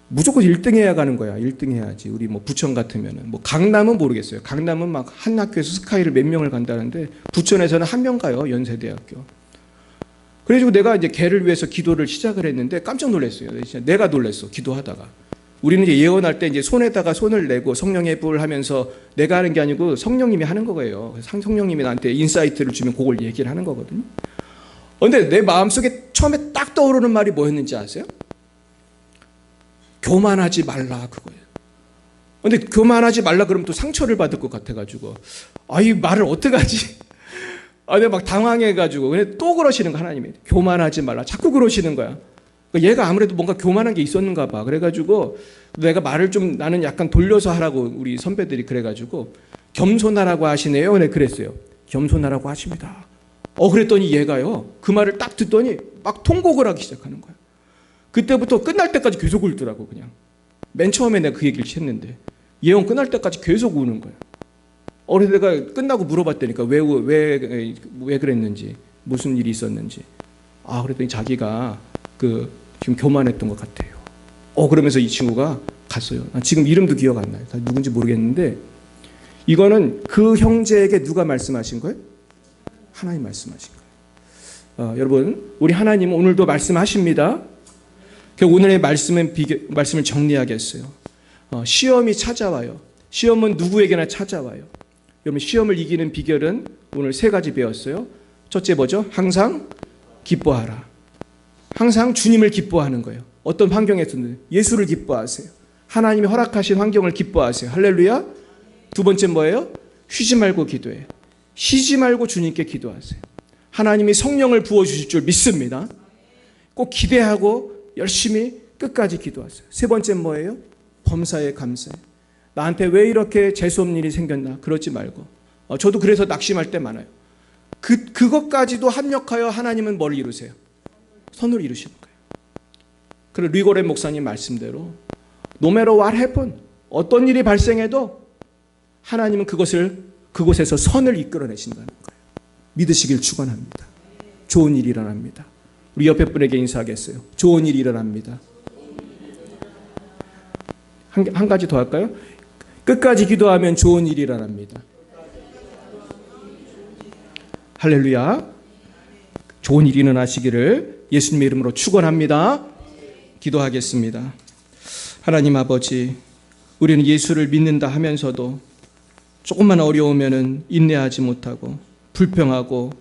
무조건 1등 해야 가는 거야. 1등 해야지. 우리 뭐 부천 같으면은 뭐 강남은 모르겠어요. 강남은 막 한 학교에서 스카이를 몇 명을 간다는데 부천에서는 한 명 가요. 연세대학교. 그래가지고 내가 이제 걔를 위해서 기도를 시작을 했는데 깜짝 놀랐어요. 진짜 내가 놀랐어. 기도하다가. 우리는 이제 예언할 때 이제 손에다가 손을 내고 성령의 불을 하면서 내가 하는 게 아니고 성령님이 하는 거예요. 성령님이 나한테 인사이트를 주면 그걸 얘기를 하는 거거든요. 근데 내 마음속에 처음에 딱 떠오르는 말이 뭐였는지 아세요? 교만하지 말라 그거예요. 근데 교만하지 말라 그러면 또 상처를 받을 것 같아가지고 이 말을 어떡하지? 내가 막 당황해가지고 근데 또 그러시는 거 하나님이 교만하지 말라 자꾸 그러시는 거야. 그러니까 얘가 아무래도 뭔가 교만한 게 있었는가 봐. 그래가지고 내가 말을 좀 나는 약간 돌려서 하라고 우리 선배들이 그래가지고 겸손하라고 하시네요. 네 그랬어요. 겸손하라고 하십니다. 그랬더니 얘가요 그 말을 딱 듣더니 막 통곡을 하기 시작하는 거야. 그때부터 끝날 때까지 계속 울더라고. 그냥 맨 처음에 내가 그 얘기를 했는데 예언 끝날 때까지 계속 우는 거야. 그래서 내가 끝나고 물어봤다니까 왜 그랬는지 무슨 일이 있었는지. 그랬더니 자기가 지금 교만했던 것 같아요. 그러면서 이 친구가 갔어요. 지금 이름도 기억 안 나요. 누군지 모르겠는데 이거는 그 형제에게 누가 말씀하신 거예요? 하나님 말씀하신 거예요. 여러분 우리 하나님은 오늘도 말씀하십니다. 오늘의 말씀을 정리하겠어요. 시험이 찾아와요. 시험은 누구에게나 찾아와요. 여러분 시험을 이기는 비결은 오늘 3가지 배웠어요. 첫째 뭐죠? 항상 기뻐하라. 항상 주님을 기뻐하는 거예요. 어떤 환경에서든 예수를 기뻐하세요. 하나님이 허락하신 환경을 기뻐하세요. 할렐루야. 두 번째 뭐예요? 쉬지 말고 기도해요. 쉬지 말고 주님께 기도하세요. 하나님이 성령을 부어주실 줄 믿습니다. 꼭 기대하고 열심히 끝까지 기도하세요. 세 번째 뭐예요? 범사에 감사해. 나한테 왜 이렇게 재수없는 일이 생겼나? 그러지 말고. 저도 그래서 낙심할 때 많아요. 그것까지도 합력하여 하나님은 뭘 이루세요? 선을 이루시는 거예요. 그리고 리고렌 목사님 말씀대로 No matter what happen, 어떤 일이 발생해도 하나님은 그곳에서 선을 이끌어내신다는 거예요. 믿으시길 축원합니다. 좋은 일이 일어납니다. 우리 옆에 분에게 인사하겠어요. 좋은 일이 일어납니다. 한 가지 더 할까요? 끝까지 기도하면 좋은 일이 일어납니다. 할렐루야. 좋은 일이 일어나시기를 예수님의 이름으로 축원합니다. 기도하겠습니다. 하나님 아버지, 우리는 예수를 믿는다 하면서도 조금만 어려우면 인내하지 못하고 불평하고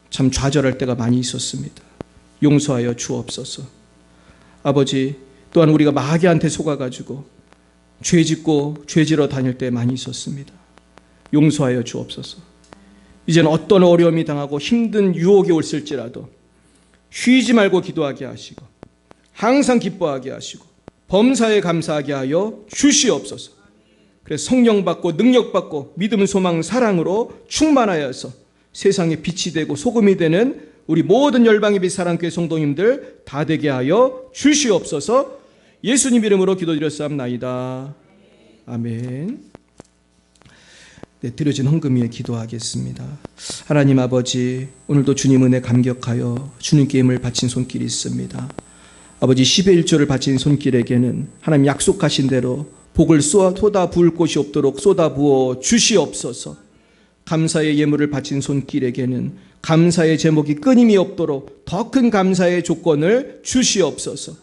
참 좌절할 때가 많이 있었습니다. 용서하여 주옵소서. 아버지, 또한 우리가 마귀한테 속아가지고 죄짓고 죄지러 다닐 때 많이 있었습니다. 용서하여 주옵소서. 이제는 어떤 어려움이 당하고 힘든 유혹이 올을지라도 쉬지 말고 기도하게 하시고 항상 기뻐하게 하시고 범사에 감사하게 하여 주시옵소서. 그래서 성령 받고 능력 받고 믿음, 소망, 사랑으로 충만하여서 세상에 빛이 되고 소금이 되는 우리 모든 열방의 빛 사랑교회 성도님들 다 되게 하여 주시옵소서. 예수님 이름으로 기도드렸사옵나이다. 아멘. 네, 드려진 헌금 위에 기도하겠습니다. 하나님 아버지, 오늘도 주님 은혜 감격하여 주님께 힘을 바친 손길이 있습니다. 아버지, 10의 1조를 바친 손길에게는 하나님 약속하신 대로 복을 쏟아 부을 곳이 없도록 쏟아 부어 주시옵소서. 감사의 예물을 바친 손길에게는 감사의 제목이 끊임이 없도록 더 큰 감사의 조건을 주시옵소서.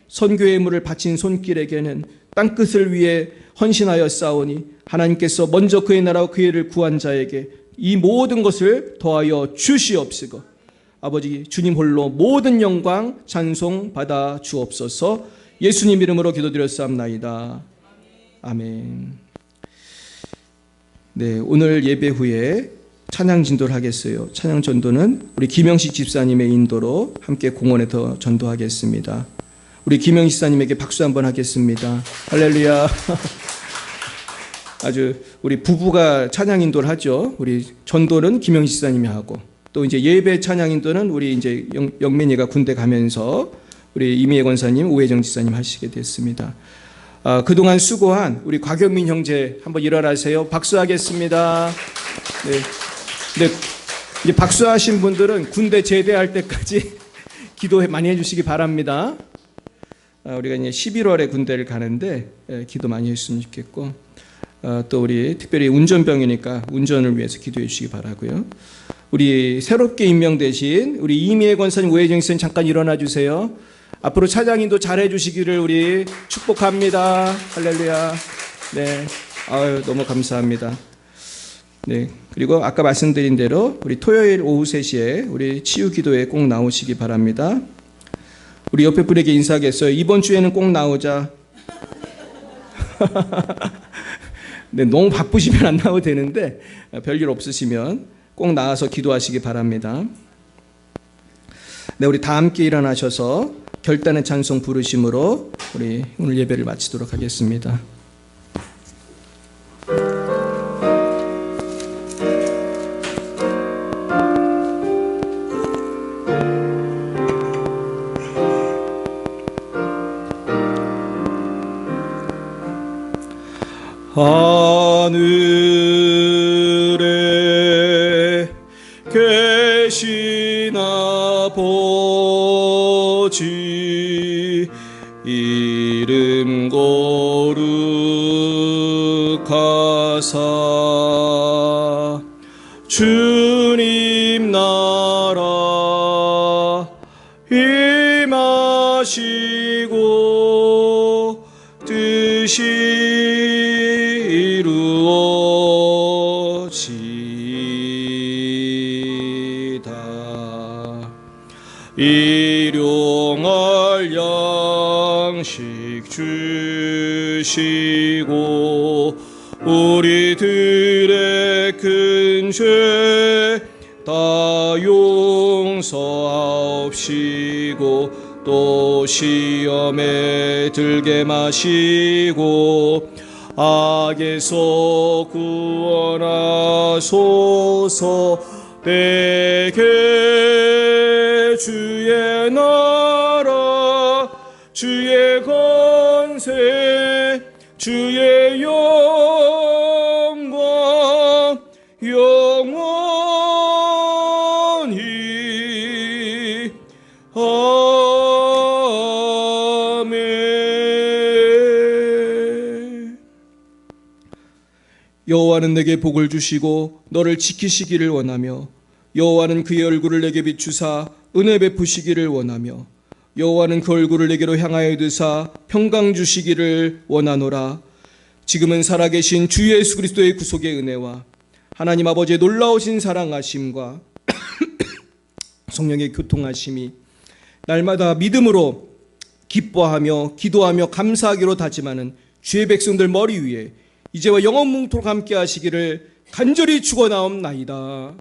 선교의 예물을 바친 손길에게는 땅끝을 위해 헌신하여 싸우니 하나님께서 먼저 그의 나라와 그의 일을 구한 자에게 이 모든 것을 더하여 주시옵시고, 아버지 주님 홀로 모든 영광 찬송 받아 주옵소서. 예수님 이름으로 기도드렸사옵나이다. 아멘. 네, 오늘 예배 후에 찬양 진도를 하겠어요. 찬양 전도는 우리 김영식 집사님의 인도로 함께 공원에서 전도하겠습니다. 우리 김영식 집사님에게 박수 한번 하겠습니다. 할렐루야. 아주 우리 부부가 찬양 인도를 하죠. 우리 전도는 김영식 집사님이 하고, 또 이제 예배 찬양 인도는 우리 이제 영민이가 군대 가면서 우리 이미애 권사님, 우혜정 집사님 하시게 됐습니다. 그동안 수고한 우리 곽영민 형제 한번 일어나세요. 박수하겠습니다. 네. 네. 이제 박수하신 분들은 군대 제대할 때까지 기도 많이 해주시기 바랍니다. 우리가 이제 11월에 군대를 가는데 기도 많이 했으면 좋겠고, 또 우리 특별히 운전병이니까 운전을 위해서 기도해 주시기 바라고요. 우리 새롭게 임명되신 우리 이미애 권사님, 우혜정 선생님 잠깐 일어나 주세요. 앞으로 차장님도 잘해 주시기를 우리 축복합니다. 할렐루야. 네. 아유, 너무 감사합니다. 네. 그리고 아까 말씀드린 대로 우리 토요일 오후 3시에 우리 치유 기도에 꼭 나오시기 바랍니다. 우리 옆에 분에게 인사하겠어요. 이번 주에는 꼭 나오자. 네, 너무 바쁘시면 안 나와도 되는데 별일 없으시면 꼭 나와서 기도하시기 바랍니다. 네, 우리 다 함께 일어나셔서 결단의 찬송 부르심으로 우리 오늘 예배를 마치도록 하겠습니다. 하늘에 계신 아버지, 이름 거룩하사 주님 나라 임하시고 뜻이 일용할 양식 주시고 우리들의 큰 죄 다 용서하옵시고 또 시험에 들게 마시고 악에서 구원하소서. 내게 주의 나라 주의 권세 주의 영광 영원히 아멘. 여호와는 내게 복을 주시고 너를 지키시기를 원하며 여호와는 그의 얼굴을 내게 비추사 은혜 베푸시기를 원하며 여호와는 그 얼굴을 내게로 향하여 드사 평강 주시기를 원하노라. 지금은 살아계신 주 예수 그리스도의 구속의 은혜와 하나님 아버지의 놀라우신 사랑하심과 성령의 교통하심이 날마다 믿음으로 기뻐하며 기도하며 감사하기로 다짐하는 주의 백성들 머리 위에 이제와 영원뭉토록 함께 하시기를 간절히 축원하옵나이다.